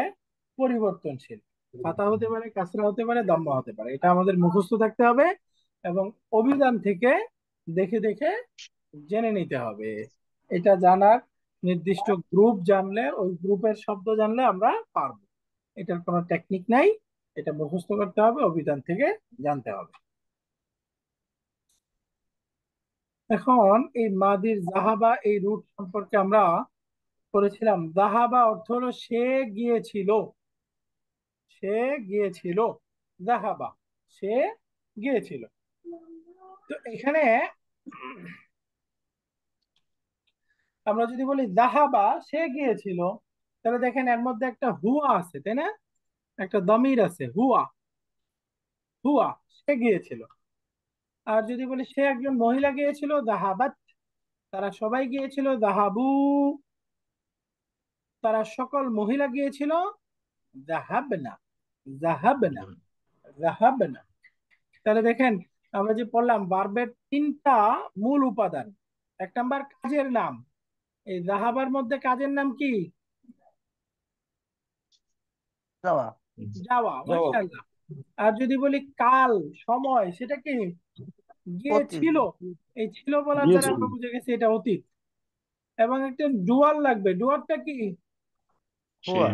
পরিবর্তনশীল, ফাতা হতে পারে, কাসরা হতে পারে, দম্মা হতে পারে। এটা আমাদের মুখস্থ থাকতে হবে এবং অভিধান থেকে দেখে দেখে জেনে নিতে হবে। এটা জানার নির্দিষ্ট গ্রুপ জানলে, ওই গ্রুপের শব্দ জানলে আমরা পারবো। এটার কোনো টেকনিক নাই, এটা মুখস্থ করতে হবে, অভিধান থেকে জানতে হবে। এখন এই মাদির জাহাবা এই রুট সম্পর্কে আমরা করেছিলাম। জাহাবা অর্থ হলো সে গিয়েছিল, সে গিয়েছিল। জাহাবা সে গিয়েছিল। তো এখানে আমরা যদি বলি জাহাবা সে গিয়েছিল, তাহলে দেখেন এর মধ্যে একটা হুয়া আছে, তাই না? একটা দমির আছে, হুয়া। হুয়া সে গিয়েছিল। আর যদি বলি সে একজন মহিলা গিয়েছিল, জাহাবাত তারা সবাই গিয়েছিল, জাহাবু তারা সকল মহিলা গিয়েছিল, জাহাবনা জাহাবনা জাহাবনা। তাহলে দেখেন আমরা যে পড়লাম ভার্বের তিনটা মূল উপাদান। এক নাম্বার কাজের নাম, এই জাহাবার মধ্যে কাজের নাম কি? যাওয়া। যাওয়া, মাশাআল্লাহ। আর যদি বলি কাল, সময়, সেটা কি? অতীত। গিয়েছিল। এই ছিল বলার দ্বারা গিয়েছিল। আমরা বুঝে গেছি এটা অতীত। এবং একটা ডুয়াল লাগবে, ডুয়ারটা কি? সে। হুয়া।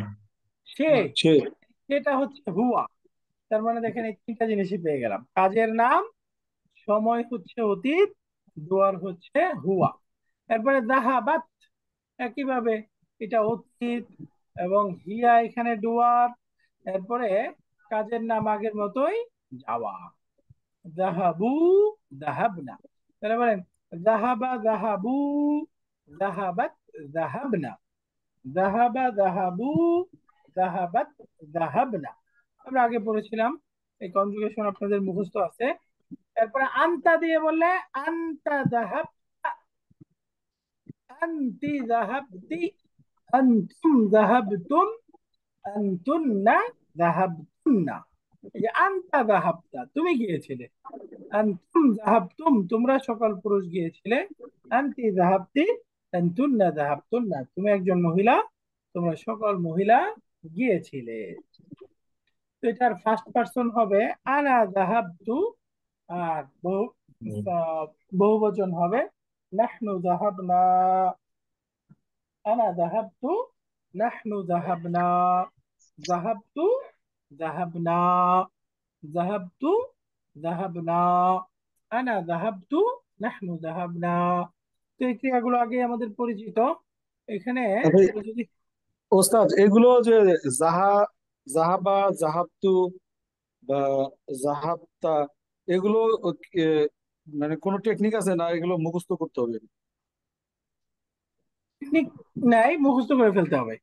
সে, সে। সেটা হচ্ছে হুয়া। তার মানে দেখেন এই তিনটা জিনিসই পেয়ে গেলাম, কাজের নাম, সময় হচ্ছে অতীত, ডুয়ার হচ্ছে হুয়া। এরপরে জাহাবাত একইভাবে, এটা অতীত এবং হিয়া এখানে ডুয়ার। এরপরে কাজের নাম আগের মতোই যাওয়া, জাহাবু জাহাবনা। তাহলে বলেন জাহাবা জাহাবু, জাহাবাত জাহাবনা, জাহাবা জাহাবু, জাহাবাত জাহাবনা। আমরা আগে পড়েছিলাম, এই কনজুগেশন আপনাদের মুখস্থ আছে। এরপরে আনতা দিয়ে বললে আনতা জাহাব, আনতি জাহাবতি, আনতুম জাহাবতুম, আনতুন্না জাহাবতুন্না। এই যে আনতা যাহাবতা, তুমি গিয়েছিলে। আনতুম যাহাবতুম, তোমরা সকল পুরুষ গিয়েছিলে। আনতি যাহাবতি আনতুন্না যাহাবতুন্না, তুমি একজন মহিলা, তোমরা সকল মহিলা গিয়েছিলে। তো এটার ফার্স্ট পারসন হবে আনা যাহাবতু, আর বহুবচন হবে নাহনু যাহাবনা। আনা যাহাবতু, নাহনু যাহাবনা, যাহাবতু, যাহাবনা, যাহাবতু, যাহাবনা, আনা যাহাবতু, নাহনু যাহাবনা। তো এই ক্রিয়াগুলো আগে আমাদের পরিচিত। এখানে আচ্ছা, কেউ যদি ওস্তাদ এগুলো যে জাহা, জাহাবা, জাহাবতু বা জাহাবতা, এগুলো আহ, মানে কোনো টেকনিক আছে না, এগুলো মুখস্থ করতে হবে? টেকনিক নাই, মুখস্থ করে ফেলতে হবে।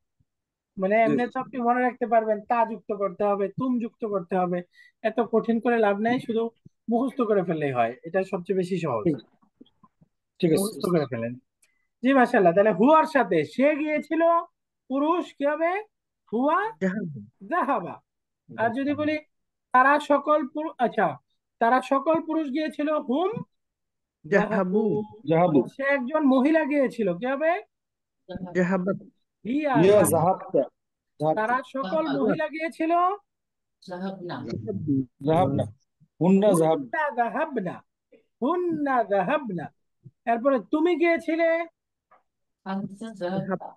মানে জি, এমনি তো আপনি মনে রাখতে পারবেন, তা যুক্ত করতে হবে, তুম যুক্ত করতে হবে, এত কঠিন করে লাভ নাই, শুধু মুখস্থ করে ফেললেই হয়, এটা সবচেয়ে বেশি সহজ। ঠিক ঠিক আছে। মুখস্থ করে ফেলেন। জি মাশাআল্লাহ। তাহলে হুয়ার সাথে সে গিয়েছিল, পুরুষ কি হবে? হুয়া জাহাবু। যাহাবা। আর যদি বলি তারা সকল পুরুষ, আচ্ছা, তারা সকল পুরুষ গিয়েছিল, হুম যাহাবু। জাহাবু। জাহাবু। সে একজন মহিলা গিয়েছিল, কি হবে? জাহাবাত। হিয়া ইয়া যাহাবা। জাহাবতা, জাহাবতা, তারা সকল মহিলা গিয়েছিল, জাহাবনা, হুন্না জাহাব, হুন্না যাহাবনা, হুন্না যাহাবনা। এরপরে তুমি গিয়েছিলে, জাহাবতা।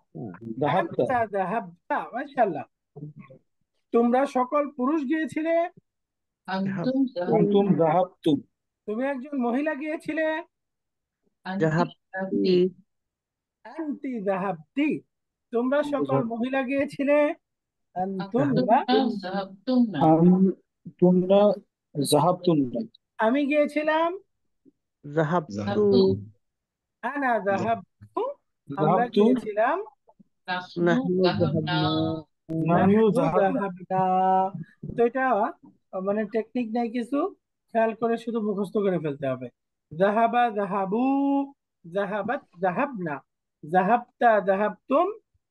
জাহাবতা, আনতা যাহাবতা। মাশাআল্লাহ। তোমরা সকল পুরুষ গিয়েছিলে, জাহাবতু। আনতুম জাহাবতুম, তুমি একজন মহিলা গিয়েছিলে, জাহাবতি। আনতি যাহাবতি। তোমরা সকল মহিলা গিয়েছিলে, আনতুন্না। জাহাবতুন। আনতুমনা জাহাবতুন্না, আমি গিয়েছিলাম, জাহাবতু। জাহাবতু, আনা যাহাবতু। আমরা জাহাবতু, গিয়েছিলাম, নাহনু জাহাবনা। নাহনু নাহনু জাহাবনা। যাহাবনা। তো এটা মানে টেকনিক নাই কিছু, খেয়াল করে শুধু মুখস্থ করে ফেলতে হবে। জাহাবা জাহাবু, জাহাবাত জাহাবনা, জাহাবতা জাহাবতুম,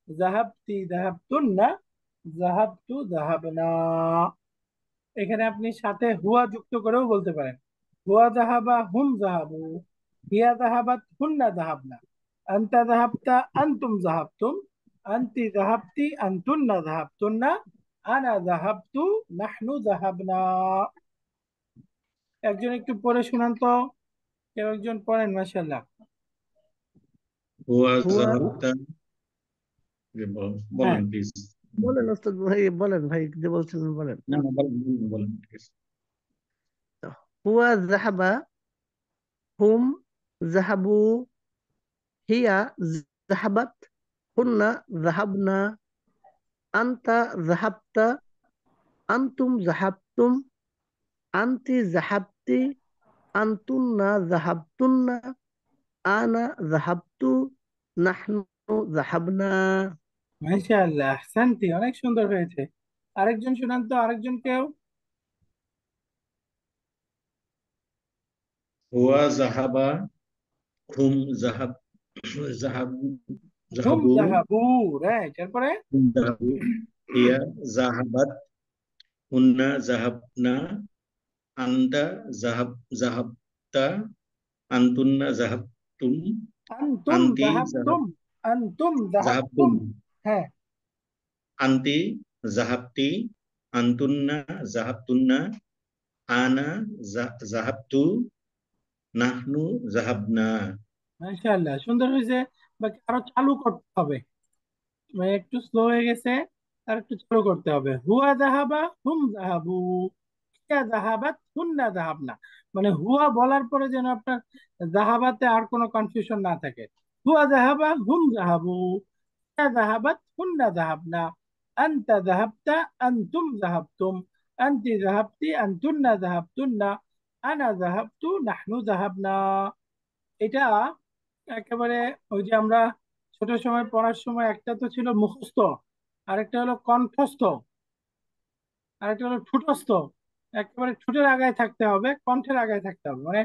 জাহাবতি জাহাবতুন্না, জাহাবতু জাহাবনা। এখানে আপনি সাথে হুয়া যুক্ত করেও বলতে পারেন। হুয়া জাহাবা হুম জাহাবু, হিয়া জাহাবাত হুন্না জাহাবনা, আনতা জাহাবতা আনতুম জাহাবতুম, আনতি জাহাবতি আনতুন্না জাহাবতুন্না, আনা জাহাবতু, নাহনু জাহাবনা। একজন একটু পড়ে শোনান তো, কেউ একজন পড়েন, মাশাআল্লাহ। হুয়া হুয়া। জাহাবতা, হ্যাঁ, বলেন প্লিজ। বলেন ওস্তাদ ভাই, বলেন ভাই, যে বলছিলেন বলেন। না না, বলেন বলেন, বলেন, ঠিক আছে। হুয়া জাহাবা, হুম জাহাবু, হিয়া জাহাবাত, হুন্না জাহাবনা, আনতা জাহাবতা, আনতুম জাহাবতুম, আনতি জাহাবতি, আনতুন্না জাহাবতুন্না, আনা জাহাবতু, নাহনু জাহাবনা। মাশাআল্লাহ, আহসানতি, অনেক সুন্দর হয়েছে। আরেকজন শোনান তো, আরেকজন কেউ। হুয়া জাহাবা, হুম জাহাব, জাহাব, হুম জাহাবু, জাহাবু, রাইট। এরপরে হুম জাহাবু, হিয়া জাহাবাত, হুন্না জাহাবনা, আনতা জাহাবতা, আনতুন্না জাহাবতুম, আনতুম আনতি জাহাবতুম, আনতুম জাহাবতুম। জাহাবতুম, হ্যাঁ, আনতি জাহাবতি, আনতুন্না জাহাবতুন্না, আনা জাহাবতু, নাহনু জাহাবনা। মাশাআল্লাহ, সুন্দর হয়েছে। বাকি আরো চালু করতে হবে, মানে একটু স্লো হয়ে গেছে, আর একটু চালু করতে হবে। হুয়া জাহাবা হুম জাহাবু, হিয়া জাহাবাত হুন্না জাহাবনা। মানে হুয়া বলার পরে যেন আপনার জাহাবাতে আর কোনো কনফিউশন না থাকে। হুয়া জাহাবা হুম জাহাবু, হিয়া জাহাবাত হুন্না জাহাবনা, আনতা জাহাবতা আনতুম জাহাবতুম, আনতি জাহাবতি আনতুন্না জাহাবতুন্না, আনা জাহাবতু নাহনু জাহাবনা। এটা একেবারে ওই যে আমরা ছোট সময় পড়ার সময় একটা তো ছিল মুখস্থ, আরেকটা হলো কণ্ঠস্থ, আরেকটা হলো ঠোঁটস্থ। একেবারে ঠোঁটের আগায় থাকতে হবে, কণ্ঠের আগায় থাকতে হবে। মানে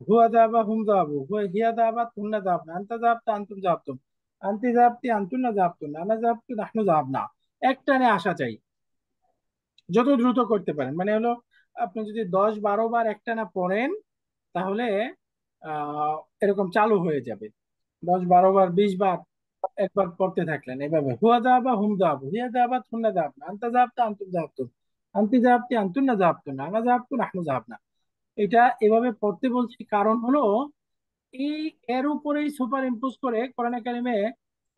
হুয়া দাবা হুম দাবু, হুয়া হিয়া দাবা তুন্না দাব না, আন্তা দাবতা আন্তুম জাবতুম, আন্তি জাবতি আন্তুন্না জাবতুন, আনা জাবতু নাহনু জাবনা। একটানে আসা চাই। যত দ্রুত করতে পারেন, মানে হলো আপনি যদি 10-12 বার একটানা পড়েন তাহলে আহ এরকম চালু হয়ে যাবে। 10-12 বার 20 বার একবার পড়তে থাকলেন এভাবে, হুয়া দাবা হুম দাবু, হিয়া দাবাত হুন্না দাবনা, আন্তা দাবতা আন্তুম দাবতুম, আন্তি দাবতি আন্তুন্না দাবতুনা, আনা দাবতু নাহনু দাবনা। এটা এভাবে পড়তে বলছি কারণ হলো এই এর উপরেই সুপার ইম্পোজ করে কোরআনে কারিমে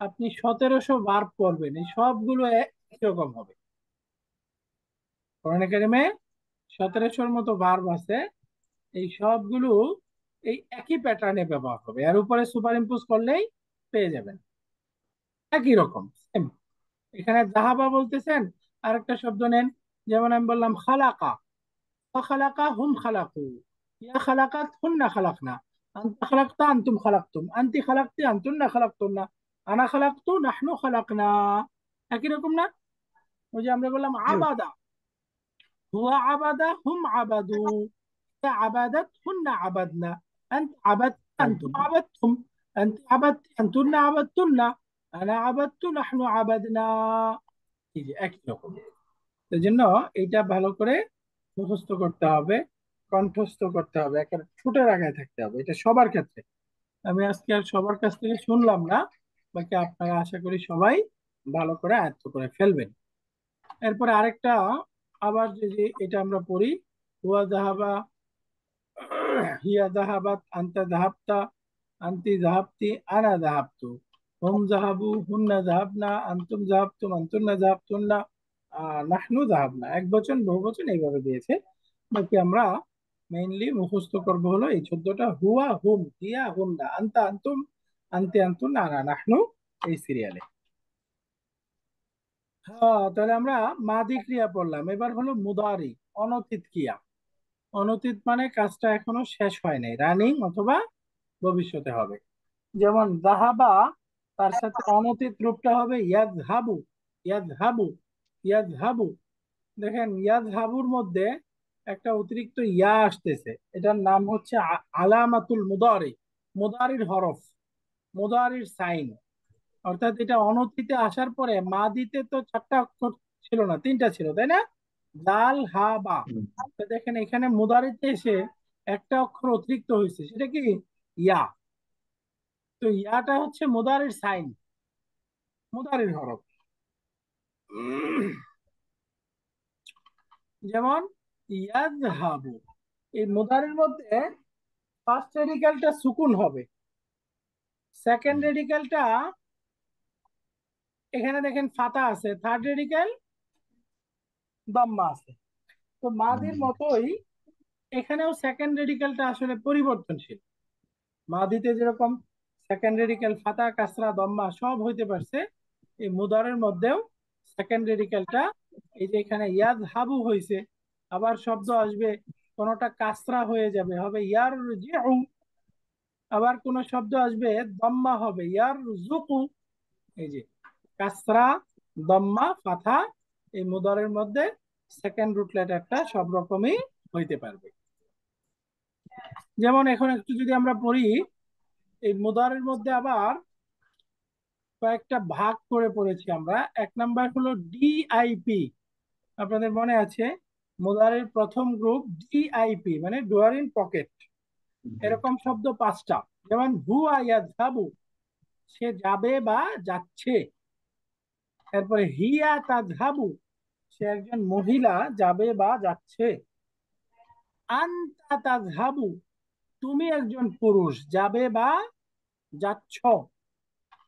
আপনি 1700 বার পড়বেন, এই সবগুলো একরকম হবে। কোরআনে কারিমে 1700-র মতো বার আছে, এই সবগুলো এই একই প্যাটার্নে ব্যবহার হবে, এর উপরে সুপার ইম্পোজ করলেই পেয়ে যাবেন একই রকম সেম। এখানে জাহাবা বলতেছেন, আরেকটা শব্দ নেন, যেমন আমি বললাম খালাকা, খালাকা হুম খালাকু, ইয়া খালাকাত হুন্না খালাকনা, আনতা খালাকতা আনতুম খালাকতুম, আনতি খালাকতি আনতুন্না খালাকতুন্না, আনা খালাকতু নাহনু খালাকনা। একই রকম না? ওই যে আমরা বললাম জি। আবাদা, হুয়া আবাদা হুম আবাদু, ইয়া আবাদাত হুন্না আবাদনা, আনতা আবাদত আনতুম আবাদতুম, আনতি আবাদতি আনতুন্না আবাদতুন্না, আনা আবাদতু নাহনু আবাদনা। এই যে একই রকম। এই জন্য এইটা ভালো করে মুখস্থ করতে হবে, কণ্ঠস্থ করতে হবে, একটা ঠোঁটের আগায় থাকতে হবে, এটা সবার ক্ষেত্রে। আমি আজকে আর সবার কাছ থেকে শুনলাম না, বাকি আপনারা আশা করি সবাই ভালো করে আয়ত্ত করে ফেলবেন। এরপরে আরেকটা, আবার যে এটা আমরা পড়ি, হুয়া জাহাবা হিয়া জাহাবাত আনতা জাহাবতা, আনতি জাহাবতি আনা জাহাবতু, হুম জাহাবু হুন্না জাহাবনা, আনতুম জাহাবতুম আনতুন্না জাহাবতুন্না, নাহনু জাহাবনা। এক বচন বহু বচন এইভাবে দিয়েছে। বাকি আমরা মেইনলি মুখস্থ করব হলো এই 14টা, হুয়া হুম হিয়া হুন্না আনতা আনতুম আনতি আনতুন আনা নাহনু, এই সিরিয়ালে। হ্যাঁ, তাহলে আমরা মাদি ক্রিয়া পড়লাম, এবার হলো মুদারি, অনতীত ক্রিয়া। অনতীত মানে কাজটা এখনো শেষ হয় নাই, রানিং অথবা ভবিষ্যতে হবে। যেমন জাহাবা, তার সাথে অনতীত রূপটা হবে ইয়াজহাবু, ইয়াজহাবু, ইয়াজহাবু। দেখেন ইয়াজহাবুর মধ্যে একটা অতিরিক্ত ইয়া আসতেছে, এটার নাম হচ্ছে আলামাতুল মুদারি, মুদারির হরফ, মুদারির সাইন। অর্থাৎ এটা অনতিতে আসার পরে মাদিতে তো 4টা অক্ষর ছিল না, 3টা ছিল, তাই না? দাল হা বা। হুম। তো দেখেন এখানে মুদারিতে এসে একটা অক্ষর অতিরিক্ত হয়েছে, সেটা কি? ইয়া। তো ইয়াটা হচ্ছে মুদারির সাইন, মুদারির হরফ। যেমন ইয়াজহাবু, এই মুদারির মধ্যে ফার্স্ট রেডিক্যালটা সুকুন হবে, সেকেন্ড রেডিক্যালটা এখানে দেখেন ফাতা আছে, থার্ড রেডিক্যাল দাম্মা আছে। তো মাদির মতোই এখানেও সেকেন্ড রেডিক্যালটা আসলে পরিবর্তনশীল। মাদিতে যেরকম সেকেন্ড রেডিক্যাল ফাতা কাসরা দম্মা সব হইতে পারছে, এই মুদারের মধ্যেও সেকেন্ড রেডিক্যালটা, এই যে এখানে ইয়াদ হাবু হয়েছে, আবার শব্দ আসবে কোনটা কাসরা হয়ে যাবে, হবে ইয়ার জিউ, আবার কোন শব্দ আসবে দম্মা হবে ইয়ার জুকু। এই যে কাসরা দম্মা ফাথা, এই মুদারের মধ্যে সেকেন্ড রুট লেটারটা সব রকমই হইতে পারবে। যেমন এখন একটু যদি আমরা পড়ি, এই মুদারের মধ্যে আবার কয়েকটা ভাগ করে পড়েছি আমরা। এক নাম্বার হলো ডিআইপি, আপনাদের মনে আছে মুদারের প্রথম গ্রুপ ডিআইপি মানে ডুয়ার ইন পকেট, এরকম শব্দ 5টা। যেমন হুয়া ইয়াযহাবু, সে যাবে বা যাচ্ছে। এরপরে হিয়া তাযহাবু, সে একজন মহিলা যাবে বা যাচ্ছে। আনতা তাযহাবু, তুমি একজন পুরুষ যাবে বা যাচ্ছ।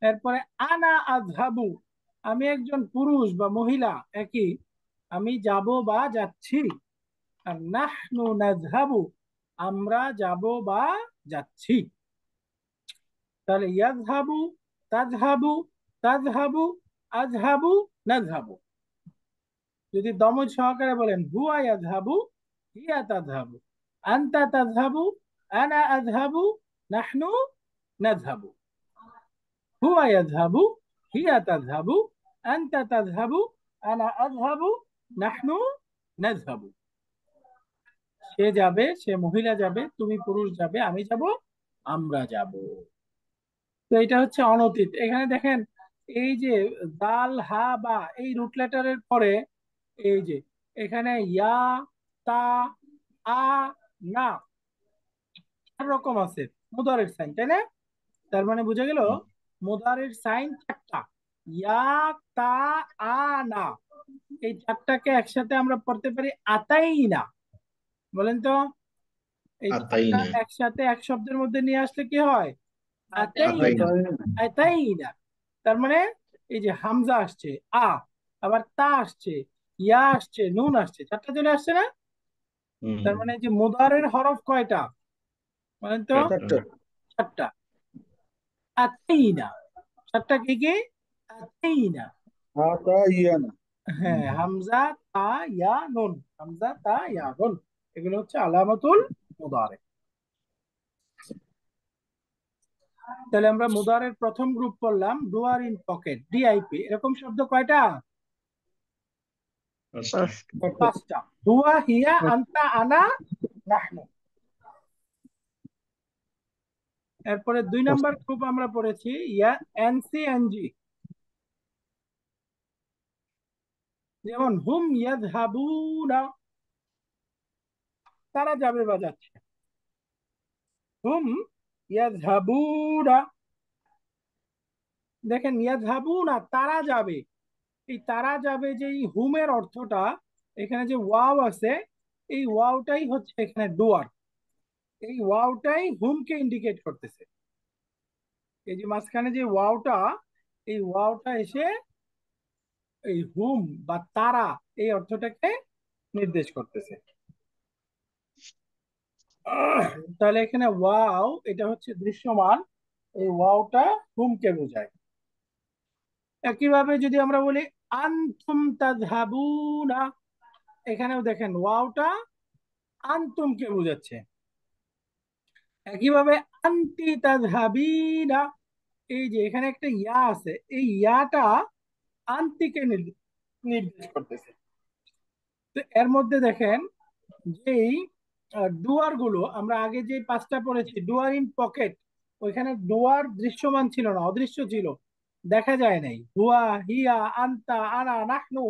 এরপরে আনা আযহাবু, আমি একজন পুরুষ বা মহিলা একই, আমি যাব বা যাচ্ছি। আর নাহনু নাযহাবু, আমরা যাব বা যাচ্ছি। তাহলে ইয়াযহাবু, তাযহাবু, তাযহাবু, আযহাবু, নাযহাবু। যদি দমজ সহকারে বলেন হুয়া ইয়াযহাবু, হিয়া তাযহাবু, আনতা তাযহাবু, আনা আযহাবু, নাহনু নাযহাবু। হুয়া ইয়াযহাবু, হিয়া তাযহাবু, আনতা তাযহাবু, আনা আযহাবু, নাহনু নাযহাবু। সে যাবে, সে মহিলা যাবে, তুমি পুরুষ যাবে, আমি যাব, আমরা যাব। তো এটা হচ্ছে অনতীত। এখানে দেখেন এই যে দাল হা বা, এই রুট লেটারের পরে এই যে এখানে ইয়া, তা, আ, না, 4 রকম আছে মুদারের সাইন, তাই না? তার মানে বোঝা গেল হুম। মুদারের সাইন 4টা, ইয়া, তা, আ, না। এই 4টাকে একসাথে আমরা পড়তে পারি আতাই না। বলেন তো, এই আতাই 4টা না। একসাথে এক শব্দের মধ্যে নিয়ে আসলে কি হয়? আতাই আতাই না, না। আতাই না। তার মানে এই যে হামজা আসছে আ, আবার তা আসছে, ইয়া আসছে, নুন আসছে, 4টা চলে আসছে না? হুম। তার মানে যে মুদারের হরফ কয়টা বলেন তো? 4টা। 4টা। আতাই না, 4টা কি কি? আতাই না। তা ইয়া না। হ্যাঁ, হামজা, তা, ইয়া, নুন। হামজা, তা, ইয়া, নুন, এগুলো হচ্ছে আলামাতুল মুদারে। তাহলে আমরা মুদারের প্রথম গ্রুপ করলাম ডুয়ার ইন পকেট, ডিআইপি। এরকম শব্দ কয়টা? 5টা। 5টা। হুয়া, হিয়া, আনতা, আনা, নাহনু। এরপরে 2 নম্বর গ্রুপ আমরা পড়েছি ইয়া, এনসি, এনজি। যেমন হুম ইয়াযহাবুনা, তারা যাবে বা যাচ্ছে। হুম ইয়াযহাবুনা, দেখেন ইয়াযহাবুনা তারা যাবে। এই তারা যাবে যে এই হুমের অর্থটা, এখানে যে ওয়াও আছে, এই ওয়াওটাই হচ্ছে এখানে ডুয়ার। এই ওয়াওটাই হুমকে ইন্ডিকেট করতেছে। এই যে মাঝখানে যে ওয়াওটা, এই ওয়াওটা এসে এই হুম বা তারা, এই অর্থটাকে নির্দেশ করতেছে। তাহলে এখানে ওয়াও এটা হচ্ছে দৃশ্যমান, এই ওয়াওটা হুমকে বোঝায়। একইভাবে যদি আমরা বলি আনতুম তাযহাবুনা, এখানেও দেখেন ওয়াওটা আনতুমকে বোঝাচ্ছে। একইভাবে আনতি তাযহাবিনা, এই যে এখানে একটা ইয়া আছে, এই ইয়াটা আন্তিকে নির্দেশ করতেছে। তো এর মধ্যে দেখেন যেই ডুয়ার গুলো আমরা আগে যে 5টা পড়েছি, ডুয়ার ইন পকেট, ওইখানে ডুয়ার দৃশ্যমান ছিল না, অদৃশ্য ছিল, দেখা যায় নাই। হুয়া, হিয়া, আন্তা, আনা, নাহনু,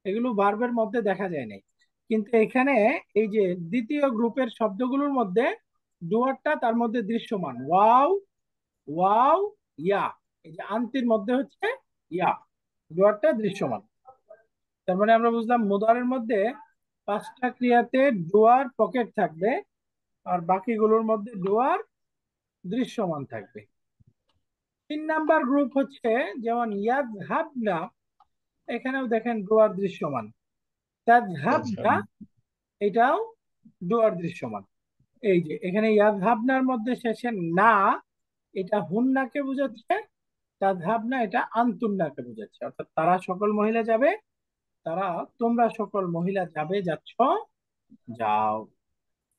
এগুলো ভার্বের মধ্যে দেখা যায় নাই। কিন্তু এখানে এই যে দ্বিতীয় গ্রুপের শব্দগুলোর মধ্যে ডুয়ারটা তার মধ্যে দৃশ্যমান। ওয়াও, ওয়াও, ইয়া, এই যে আন্তির মধ্যে হচ্ছে ইয়া, ডুয়ারটা দৃশ্যমান। তার মানে আমরা বুঝলাম মুদারের মধ্যে 5টা ক্রিয়াতে ডুয়ার পকেট থাকবে, আর বাকিগুলোর মধ্যে ডুয়ার দৃশ্যমান থাকবে। 3 নাম্বার গ্রুপ হচ্ছে যেমন ইয়াযহাবনা, এখানেও দেখেন ডুয়ার দৃশ্যমান। তাযহাবনা, এটাও ডুয়ার দৃশ্যমান। এই যে এখানে ইয়াযহাবনার মধ্যে শেষে না, এটা হুন্নাকে বোঝাচ্ছে। তাযহাবনা এটা আনতুন্নাকে বোঝাচ্ছে, অর্থাৎ তারা সকল মহিলা যাবে, তারা, তোমরা সকল মহিলা যাবে, যাচ্ছ, যাও।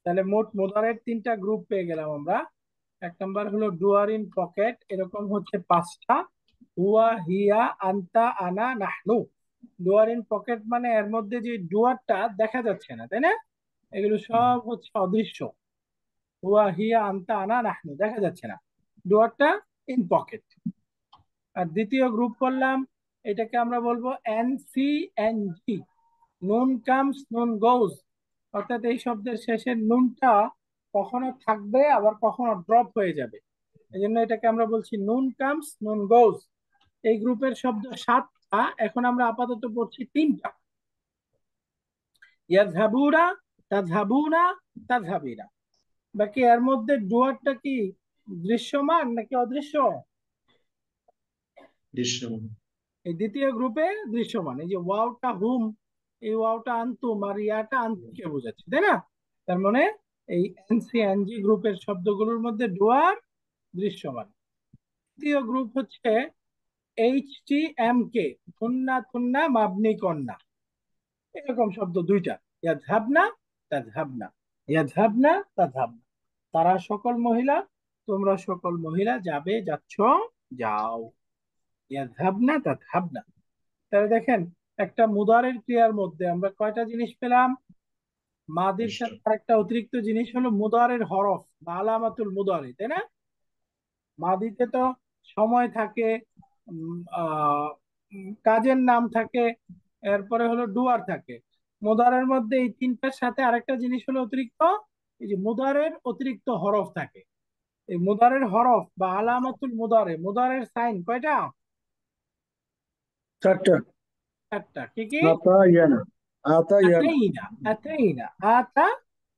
তাহলে মোট মুদারের 3টা গ্রুপ পেয়ে গেলাম আমরা। 1 নাম্বার হলো ডুয়ার ইন পকেট, এরকম হচ্ছে 5টা। হুয়া, হিয়া, আনতা, আনা, নাহনু। ডুয়ার ইন পকেট মানে এর মধ্যে যে ডুয়ারটা দেখা যাচ্ছে না, তাই না? এগুলো সব হচ্ছে অদৃশ্য। হুয়া, হিয়া, আনতা, আনা, নাহনু দেখা যাচ্ছে না, ডুয়ারটা ইন পকেট। আর দ্বিতীয় গ্রুপ করলাম, এটাকে আমরা বলবো এনসি, এনজি। নুন কামস, নুন গোজ, অর্থাৎ এই শব্দের শেষের নুনটা কখনো থাকবে, আবার কখনো ড্রপ হয়ে যাবে। এই জন্য এটাকে আমরা বলছি নুন কামস, নুন গোজ। এই গ্রুপের শব্দ 7টা, এখন আমরা আপাতত পড়ছি 3টা। ইয়াযহাবুনা, তাযহাবুনা, তাযহাবিনা। বাকি এর মধ্যে ডুয়ারটা কি দৃশ্যমান নাকি অদৃশ্য? দৃশ্যমান। এই দ্বিতীয় গ্রুপে দৃশ্যমান। এই যে ওয়াওটা হুম, এই ওয়াওটা আনতুম, আর ইয়াটা আনতুকে বোঝাচ্ছে, তাই না? তার মানে এই এনসি, এনজি গ্রুপের শব্দগুলোর মধ্যে ডুয়ার দৃশ্যমান। তৃতীয় গ্রুপ হচ্ছে এইচ টি এম কে, থুন্না, থুন্না, মাবনি, কন্যা, এরকম শব্দ 2টা। ইয়াযহাবনা, তাযহাবনা, ইয়াযহাবনা, তাযহাবনা, তারা সকল মহিলা, তোমরা সকল মহিলা যাবে, যাচ্ছ, যাও। ইয়াযহাবনা, তাযহাবনা। তাহলে দেখেন একটা মুদারের ক্রিয়ার মধ্যে আমরা কয়টা জিনিস পেলাম? মাদির 5টা। সাথে আরেকটা অতিরিক্ত জিনিস হলো মুদারের হরফ বা আলামাতুল মুদারে, তাই না? মাদিতে তো সময় থাকে, কাজের নাম থাকে, এরপরে হলো ডুয়ার থাকে। মুদারের মধ্যে এই তিনটার সাথে আরেকটা জিনিস হলো অতিরিক্ত, এই যে মুদারের অতিরিক্ত হরফ থাকে। এই মুদারের হরফ বা আলামাতুল মুদারে, মুদারের সাইন কয়টা? চারটা। চারটা। কি কি? আতা ইয়ানা, আতা ইয়ানা। আতাইনা, আতাইনা, আতা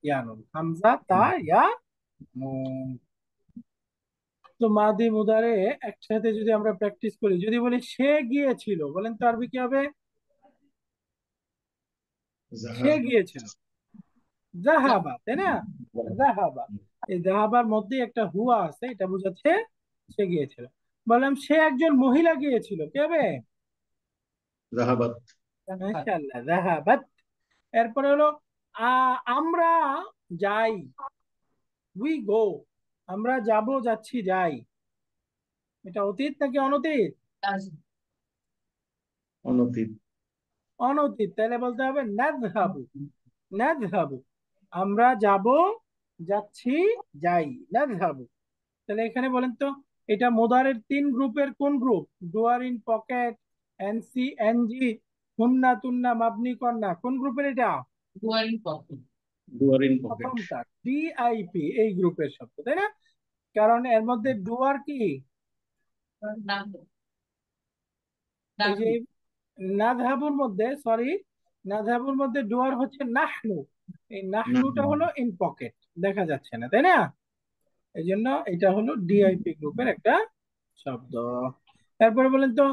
ইয়ানুন, হামজা তা ইয়া নুন। তো মাদি মুদারে একসাথে যদি আমরা প্র্যাকটিস করি, যদি বলি সে গিয়েছিল, বলেন তো আরবি কি হবে? সে জাহাব। গিয়েছিল, জাহাবা, তাই না? জাহাবা, এই জাহাবার মধ্যে একটা হুয়া আছে, এটা বোঝাচ্ছে সে গিয়েছিল। বললাম সে একজন মহিলা গিয়েছিল, কি হবে? জাহাবাত। মাশাআল্লাহ, জাহাবাত। এরপরে হলো আমরা যাই, উই গো, আমরা যাব, যাচ্ছি, যাই। এটা অতীত নাকি অনতীত? অনতীত। অনতীত, তাহলে বলতে হবে নাযহাবু, নাযহাবু, আমরা যাব, যাচ্ছি, যাই, নাযহাবু। তাহলে এখানে বলেন তো, এটা মুদারের তিন গ্রুপের কোন গ্রুপ? ডুয়ার, ইন, পকেট, এনসি, এনজি, হুন্না, তুন্না, মাবনি, কন্না, কোন গ্রুপের এটা? ডুয়ার ইন পকেট। প্রথমটা ডিআইপি, এই গ্রুপের শব্দ, তাই না? কারণ এর মধ্যে ডুয়ার কি, এই যে নাযহাবুর মধ্যে, সরি, নাযহাবুর মধ্যে ডুয়ার হচ্ছে নাহনু, এই নাহনুটা হলো ইন পকেট, দেখা যাচ্ছে না, তাই না? এই জন্য এটা হলো ডিআইপি গ্রুপের একটা শব্দ। তারপরে বলেন তো,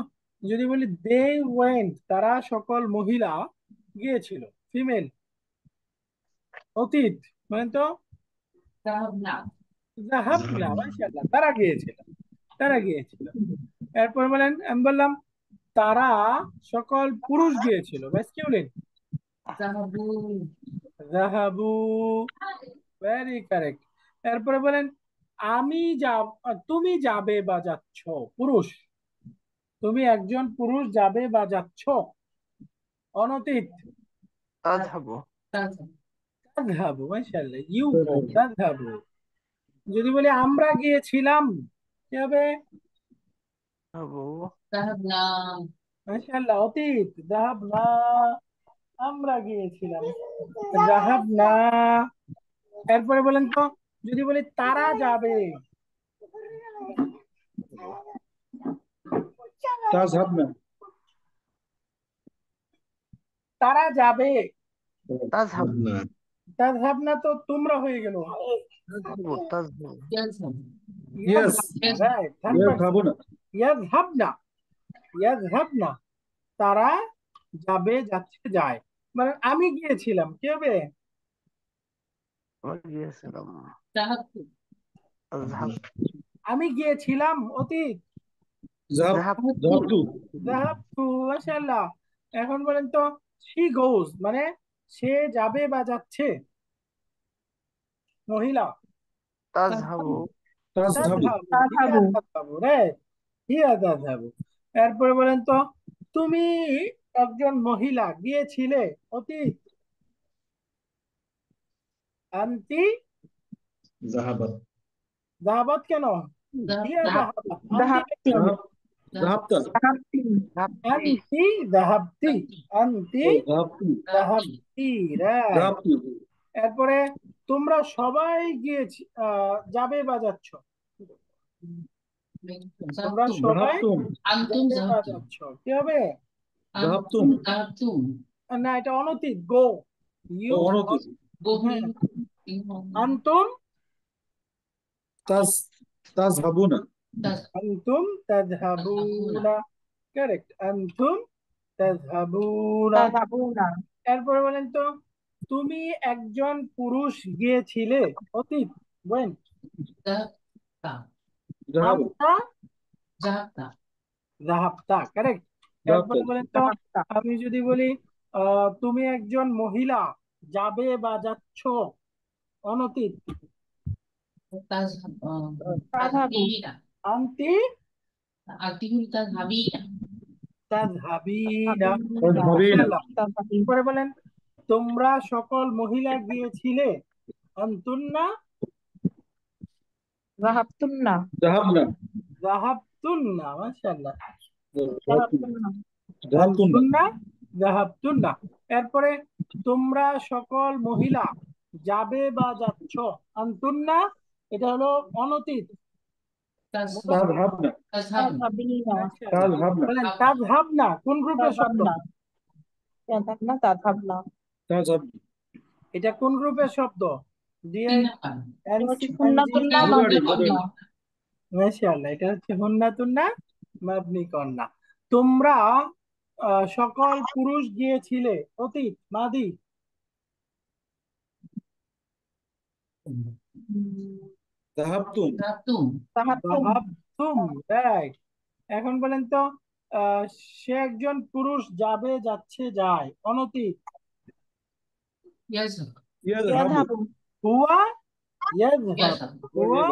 যদি বলি দে ওয়েন্ট, তারা সকল মহিলা গিয়েছিল, ফিমেল, অতীত, বলেন তো। জাহাবনা, মাশাআল্লাহ, তারা গিয়েছিল, তারা গিয়েছিল। এরপর বলেন, আমি বললাম তারা সকল পুরুষ গিয়েছিল, ব্যাস কি বলেন? জাহাবু, ভেরি কারেক্ট। এরপরে বলেন আমি যাব, তুমি যাবে বা যাচ্ছ, পুরুষ, তুমি একজন পুরুষ যাবে বা যাচ্ছ, অনতীত। তাযহাবু। তাযহাবু, মাশাআল্লাহ, ইউ গো, তাযহাবু। যদি বলি আমরা গিয়েছিলাম, কি হবে? আবু। মাশাআল্লাহ, অতীত, যাহাবনা, আমরা গিয়েছিলাম, যাহাবনা। এরপরে বলেন তো, যদি বলি তারা যাবে, তাযহাবনা, তারা যাবে, তাযহাবু। না। তাযহাবনা তো তোমরা হয়ে গেল, তাযহাবু। তাযহাবু। Yes, ইয়াযহাবনা, right, ইয়াযহাবুনা। ইয়াযহাবনা, ইয়াযহাবনা, তারা যাবে, যাচ্ছে, যায়। মানে আমি গিয়েছিলাম, কি হবে? আমরা গিয়েছিলাম। না। তাযহাব। আমি গিয়েছিলাম, অতীত, যাহাব, যাহাবতু। যাহাবতু। যাহাবতু, মাশাআল্লাহ। এখন বলেন তো, শি গোজ, মানে সে যাবে বা যাচ্ছে, মহিলা, তাযহাবু। তাযহাবু, তাযহাবু, হিয়া তাযহাবু, রাইট, হিয়া তাযহাবু। এরপরে বলেন তো, তুমি একজন মহিলা গিয়েছিলে, অতীত, আন্তি জাহাবাত। যাহাবাত, কেন? হিয়া যাহাবাত, আন্তি কি হবে? যাহাব, যাহাবতা। আন্তি যাহাবতি, আন্তি ও যাহাবতু, যাহাবতি, রাইট। যাহাবতু। এরপরে তোমরা সবাই গিয়েছি, যাবে বা যাচ্ছ, তোমরা সবাই যাহাবতুম, যাবে বা যাচ্ছ, কি হবে? যাহাবতুম। না, এটা অনতীত, গো, ও ইউ, অনতি। হ্যাঁ, আন্তুম, তাজ, তাযহাবুনা। আন্তুম তাযহাবুনা, কারেক্ট, আন্তুম তাযহাবুনা। এরপরে বলেন তো, তুমি একজন পুরুষ গিয়েছিলে, অতীত, ওয়েন, যাহাবু, আনতা যাহাবতা, কারেক্ট। যাহাবতা। এরপরে বলেন তো, আমি যদি বলি তুমি একজন মহিলা যাবে বা যাচ্ছ, অনতীত, আন্তি তাযহাবিনা, তাযহাবিনা, মাশাআল্লাহ। এরপরে বলেন তোমরা সকল মহিলা গিয়েছিলে, আনতুন্না যাহাবনা। যাহাবতুন্না, মাশাআল্লাহ, যাহাবতুন, যাহাবতুন্না। আনতুন্না যাহাবতুন্না। এরপরে তোমরা সকল মহিলা যাবে বা যাচ্ছ। আনতুন্না এটা হলো অনতীত। তাযহাবনা মাশাআল্লাহ। তাযহাবনা বলেন তাযহাবনা কোন গ্রুপের শব্দ? তাযহাবনা এটা কোন গ্রুপের শব্দ? মুদারি মুদারি মাশাআল্লাহ, এটা হচ্ছে হুন্নাতুন্না মাবনি কন্যা। তোমরা সকল পুরুষ গিয়েছিলে, অতীত মাদি। যাহাবতুম যাহাবতুম, রাইট। এখন বলেন তো আহ, সে একজন পুরুষ যাবে, যাচ্ছে, যায়, অনতীত। ইয়াযহাবু হুয়া ইয়াযহাবু, হুয়া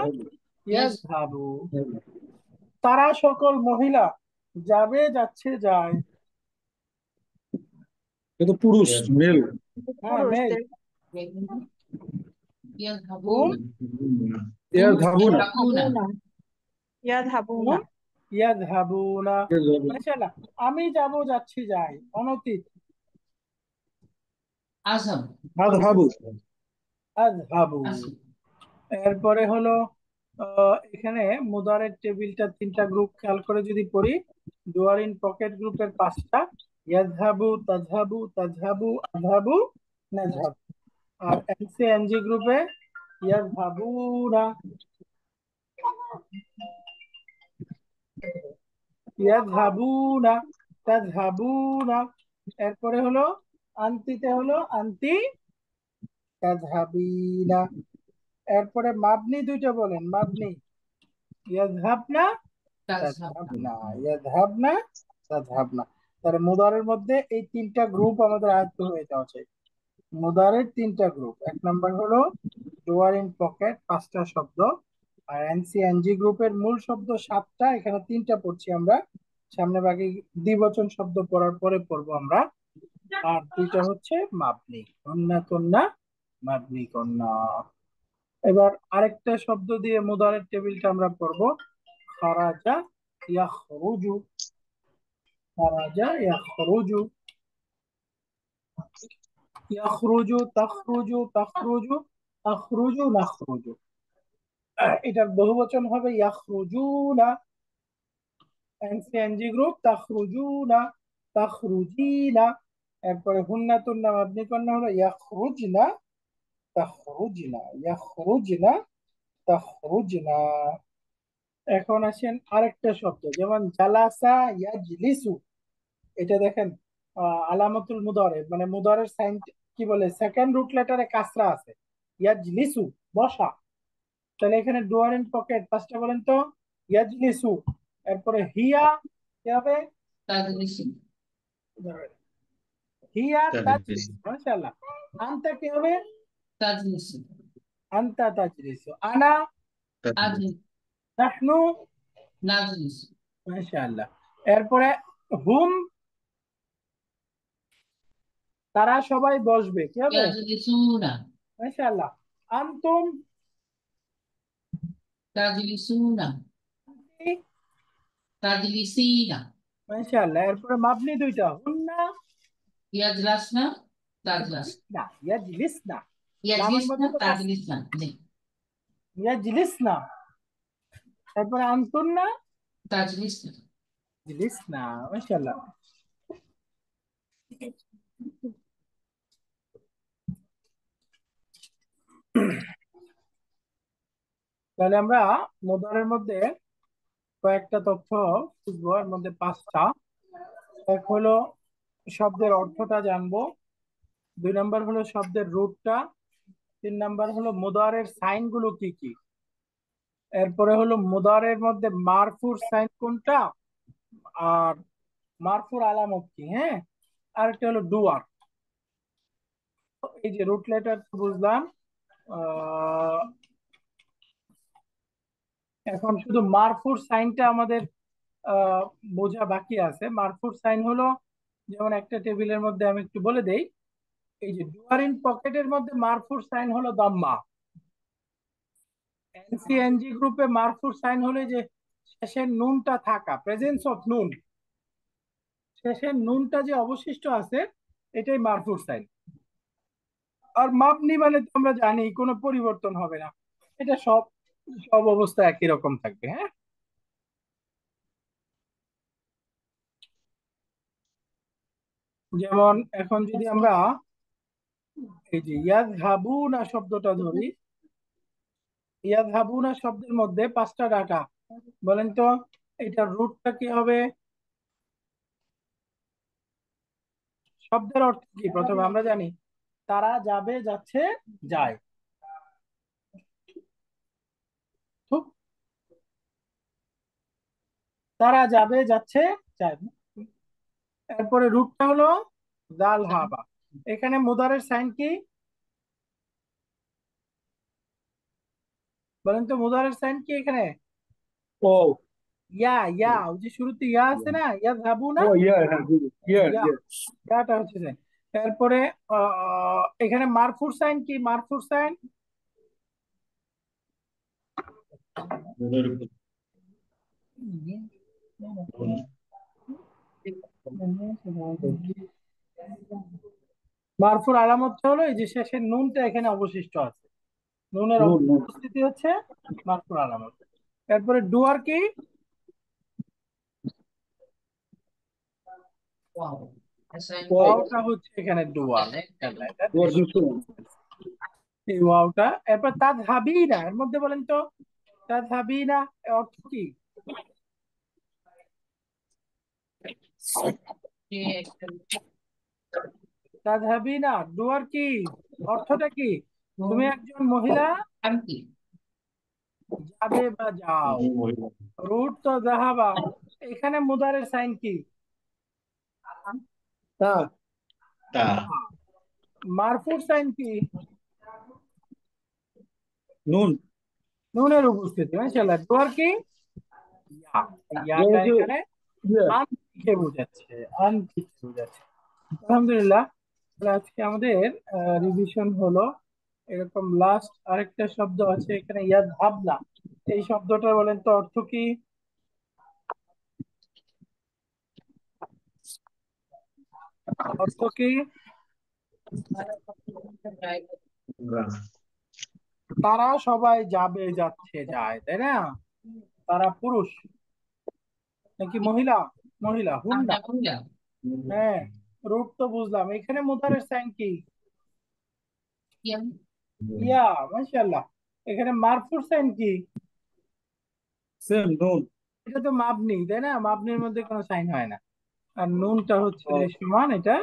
ইয়াযহাবু ইয়াযহাবু। তারা সকল মহিলা যাবে, যাচ্ছে, যায়। এটা পুরুষ মেল হ্যাঁ, মেল। হুম ইয়াযহাবুনা হুম ইয়াযহাবুনা। ইয়াযহাবু মাশাআল্লাহ। আমি যাব, যাচ্ছি, যাই, অনতীত। আযহাবু আযহাবু। এরপরে হলো এখানে মুদারের টেবিলটা তিনটা গ্রুপ খেয়াল করে যদি পড়ি, ডুয়ার ইন পকেট গ্রুপের পাঁচটা, ইয়াযহাবু, তাযহাবু, তাযহাবু, আযহাবু, নাযহাবু। আর এনসি এনজি গ্রুপে ইয়াযহাবুনা, ইয়াযহাবুনা, তাযহাবুনা। এরপরে হলো আনতিতে হলো আনতি, তাযহাবিনা। এরপরে মাবনি দুইটা বলেন, মাবনি ইয়াযহাবনা, তাযহাবনা, ইয়াযহাবনা, তাযহাবনা। তাহলে মুদারের মধ্যে এই তিনটা গ্রুপ আমাদের আয়ত্ত হয়ে যাওয়া চাই। মুদারের তিনটা গ্রুপ, এক নাম্বার হলো ডুয়ার ইন পকেট, পাঁচটা শব্দ। আর এনসি এনজি গ্রুপের মূল শব্দ সাতটা, এখানে তিনটা পড়ছি আমরা, সামনে বাকি দ্বিবচন শব্দ পড়ার পরে পড়বো আমরা। আর দুইটা হচ্ছে মাবনি, কন্যা কন্যা, মাবনি কন্যা। এবার আরেকটা শব্দ দিয়ে মুদারের টেবিলটা আমরা পড়বো, খারাজা ইয়াখরুজু, খারাজা ইয়াখরুজু, ইয়াখরুজু, তাখরুজু, তাখরুজু, আখরুজু, নাখরুজু। এটার বহুবচন হবে ইয়াখরুজুনা। NC group তাখরুজুনা, তাখরুজিনা। এরপরে হুন্নাতুন্না মাবনি কন্যা হলো ইয়াখরুজনা, তাখরুজনা, ইয়াখরুজনা, তাখরুজনা। এখন আসেন আরেকটা শব্দ, যেমন জালাসা ইয়াজলিসু। এটা দেখেন আলামাতুল মুদারে, মানে মুদারের সাইন কি বলে, সেকেন্ড রুট লেটারে কাসরা আছে, ইয়াজলিসু বসা। তাহলে এখানে ডুয়ার ইন পকেট পাঁচটা বলেন তো, ইয়াজলিসু। এরপরে হিয়া কি হবে, হিয়া তাজলিস, মাশাআল্লাহ। আনতা কি হবে, আনতা তাজলিসু। আনা, নাহনু, মাশাআল্লাহ। এরপরে হুম, তারা সবাই বসবে, কি হবে, মাশাআল্লাহ। আনতুম, মাশাআল্লাহ। এরপরে মাবনি দুইটা, হুন্না, ইয়াজলিসনা, ইয়াজলিসনা, লামের মধ্যে তো ইয়াজলিসনা। তারপরে আনতুন্না, ইজলিসনা, মাশাআল্লাহ। তাহলে আমরা মুদারের মধ্যে কয়েকটা তথ্য শিখবো, এর মধ্যে পাঁচটা। এক হলো শব্দের অর্থটা জানবো, দুই নাম্বার হলো শব্দের রুটটা, তিন নাম্বার হলো মুদারের সাইন গুলো কি কি, এরপরে হলো মুদারের মধ্যে মারফুর সাইন কোনটা, আর মারফুর আলামত কি, হ্যাঁ। আর একটা হলো ডুয়ার। এই যে রুট লেটার বুঝলাম, আহ এখন শুধু মারফুর সাইনটা আমাদের আহ বোঝা বাকি আছে। মারফুর সাইন হলো, যেমন একটা টেবিলের মধ্যে আমি একটু বলে দেই, এই যে ডুয়ার ইন পকেটের মধ্যে মারফুর সাইন হলো দাম্মা। এনসি গ্রুপে মারফুর সাইন হলো যে শেষের নুনটা থাকা, প্রেজেন্স অফ নুন, শেষের নুনটা যে অবশিষ্ট আছে এটাই মারফুর সাইন। আর মাবনি মানে তো আমরা জানি কোনো পরিবর্তন হবে না, এটা সব সব অবস্থা একই রকম থাকবে। হ্যাঁ, যেমন এখন যদি আমরা এই যে ইয়াযহাবুনা শব্দটা ধরি, ইয়াযহাবুনা শব্দের মধ্যে 5টা ডাটা, বলেন তো এটার রুটটা কি হবে? শব্দের অর্থ কি প্রথমে আমরা জানি, তারা যাবে, যাচ্ছে, যায়। ঠিক, তারা যাবে, যাচ্ছে, যায়। এরপরে রুটটা হলো জাল হাবা। এখানে মুদারের সাইন কি বলেন তো, মুদারের সাইন কি এখানে? ও ইয়া, ইয়া, ওই যে শুরুতে ইয়া আছে না, ইয়া যাবু না, ও ইয়া, হ্যাঁ ইয়া ইয়া, ইয়া। ইয়াটা হচ্ছে সাইন। এরপরে এখানে মারফুর সাইন কি? মারফুর সাইন নুনের উপর নুন। মারফুর আলামতটা হলো এই যে শেষের নুনটা এখানে অবশিষ্ট আছে, নুনের নুন নুন। উপস্থিতি হচ্ছে মারফুর আলামত। এরপরে ডুয়ার কি? ওয়াও ওয়াওটা হচ্ছে এখানে ডুয়ার। এটা ওর দৃশ্য কিছু এই ওয়াওটা। এরপর তাযহাবিনা, এর মধ্যে বলেন তো তাযহাবিনা এর অর্থ কি? তাযহাবিনা ডুয়ার কি, অর্থটা কি? তুমি একজন মহিলা যাবে বা যাও। মহিলা। রুট তো যাহাবা, এখানে মুদারের সাইন কি? তা তা। মারফুর সাইন কি? নুন। নুনের উপস্থিতি। মাশাআল্লাহ। ডুয়ার কি? ইয়া। ওই ইয়াটা যে এখানে ইয়া। আনফিকে বোঝাচ্ছে, আনফিকে বোঝাচ্ছে। আলহামদুলিল্লাহ, তাহলে আজকে আমাদের রিভিশন হলো এরকম। লাস্ট আরেকটা শব্দ আছে এখানে, ইয়াদ ভাবনা। এই শব্দটা বলেন তো অর্থ কি? অর্থ কি? রা। তারা সবাই যাবে, যাচ্ছে, যায়, তাই না? তারা পুরুষ নাকি মহিলা? মহিলা, হুন্না। হ্যাঁ, রূপ তো বুঝলাম, এখানে মুদারের সাইন কি? নুন। ইয়া। মাশাআল্লাহ। এখানে মারফুর সাইন কি? সেম নুন। এটা তো মাবনি, তাই না? মাবনির মধ্যে কোনো সাইন হয় না। আর নুনটা হচ্ছে ও, দৃশ্যমান, এটা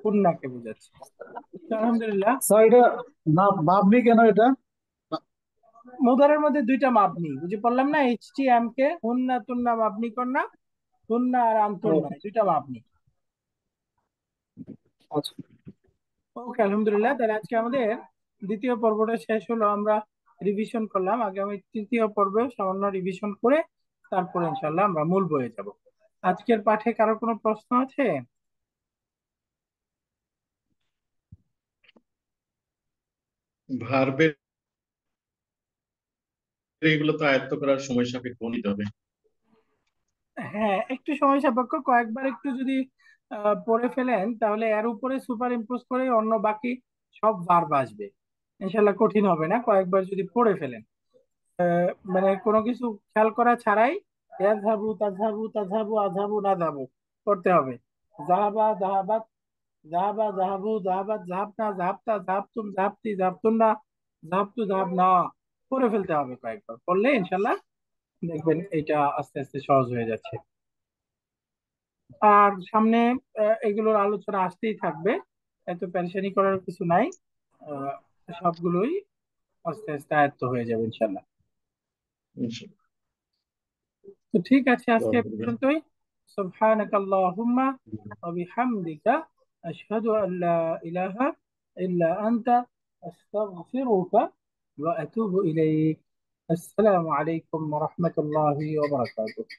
হুন্নাকে বোঝাচ্ছে। তো আলহামদুলিল্লাহ, স্যার এটা মাপনি কেন এটা? মুদারের মধ্যে 2টা মাবনি, বুঝে পড়লাম না? এইচটি এম কে হুন্না তুন্না মাবনি করনা, হুন্না আর ও, আনতুন্না, এই 2টা মাবনি। আচ্ছা। ওকে, আলহামদুলিল্লাহ, তাহলে আজকে আমাদের দ্বিতীয় পর্বটা শেষ হলো। আমরা রিভিশন করলাম, আগামী তৃতীয় পর্বে সামান্য রিভিশন করে তারপরে ইনশাল্লাহ আমরা মূল বইয়ে যাব। আজকের পাঠে কারো কোনো প্রশ্ন আছে? ভার্বের এগুলো তো আয়ত্ত করার সময় সাপেক্ষ নিতে হবে। হ্যাঁ, একটু সময় সাপেক্ষ, কয়েকবার একটু যদি পড়ে ফেলেন তাহলে এর উপরে সুপার ইম্পোজ করে অন্য বাকি সব ভার্ব আসবে। ইনশাল্লাহ কঠিন হবে না কয়েকবার যদি পড়ে ফেলেন। মানে কোনো কিছু খেয়াল করা ছাড়াই ইয়াযহাবু, তাযহাবু, তাযহাবু, আযহাবু, নাযহাবু করতে হবে। যাহাবা, যাহাবাত, যাহাবা, যাহাবু, যাহাবাত, যাহাবনা, যাহাবতা, যাহাবতুম, যাহাবতি, যাহাবতুন্না, যাহাবতু, যাহাবনা করে ফেলতে হবে। কয়েকবার পড়লে ইনশাল্লাহ দেখবেন এটা আস্তে আস্তে সহজ হয়ে যাচ্ছে। আর সামনে এগুলোর আলোচনা আসতেই থাকবে, এত পেরেশানি করার কিছু নাই। আহ, সবগুলোই আস্তে আস্তে আয়ত্ত হয়ে যাবে ইনশাল্লাহ। তো ঠিক আছে, আজকে দোয়া এ করবেন। পর্যন্তই। সুবহানাকাল্লাহুম্মা ওয়া বিহামদিকা আশহাদু আল্লা ইলাহা ইল্লা আনতা আস্তাগফিরুকা ওয়া আতুবু ইলাইক। আসসালামু আলাইকুম ওয়া রাহমাতুল্লাহি ওয়া বারাকাতুহু।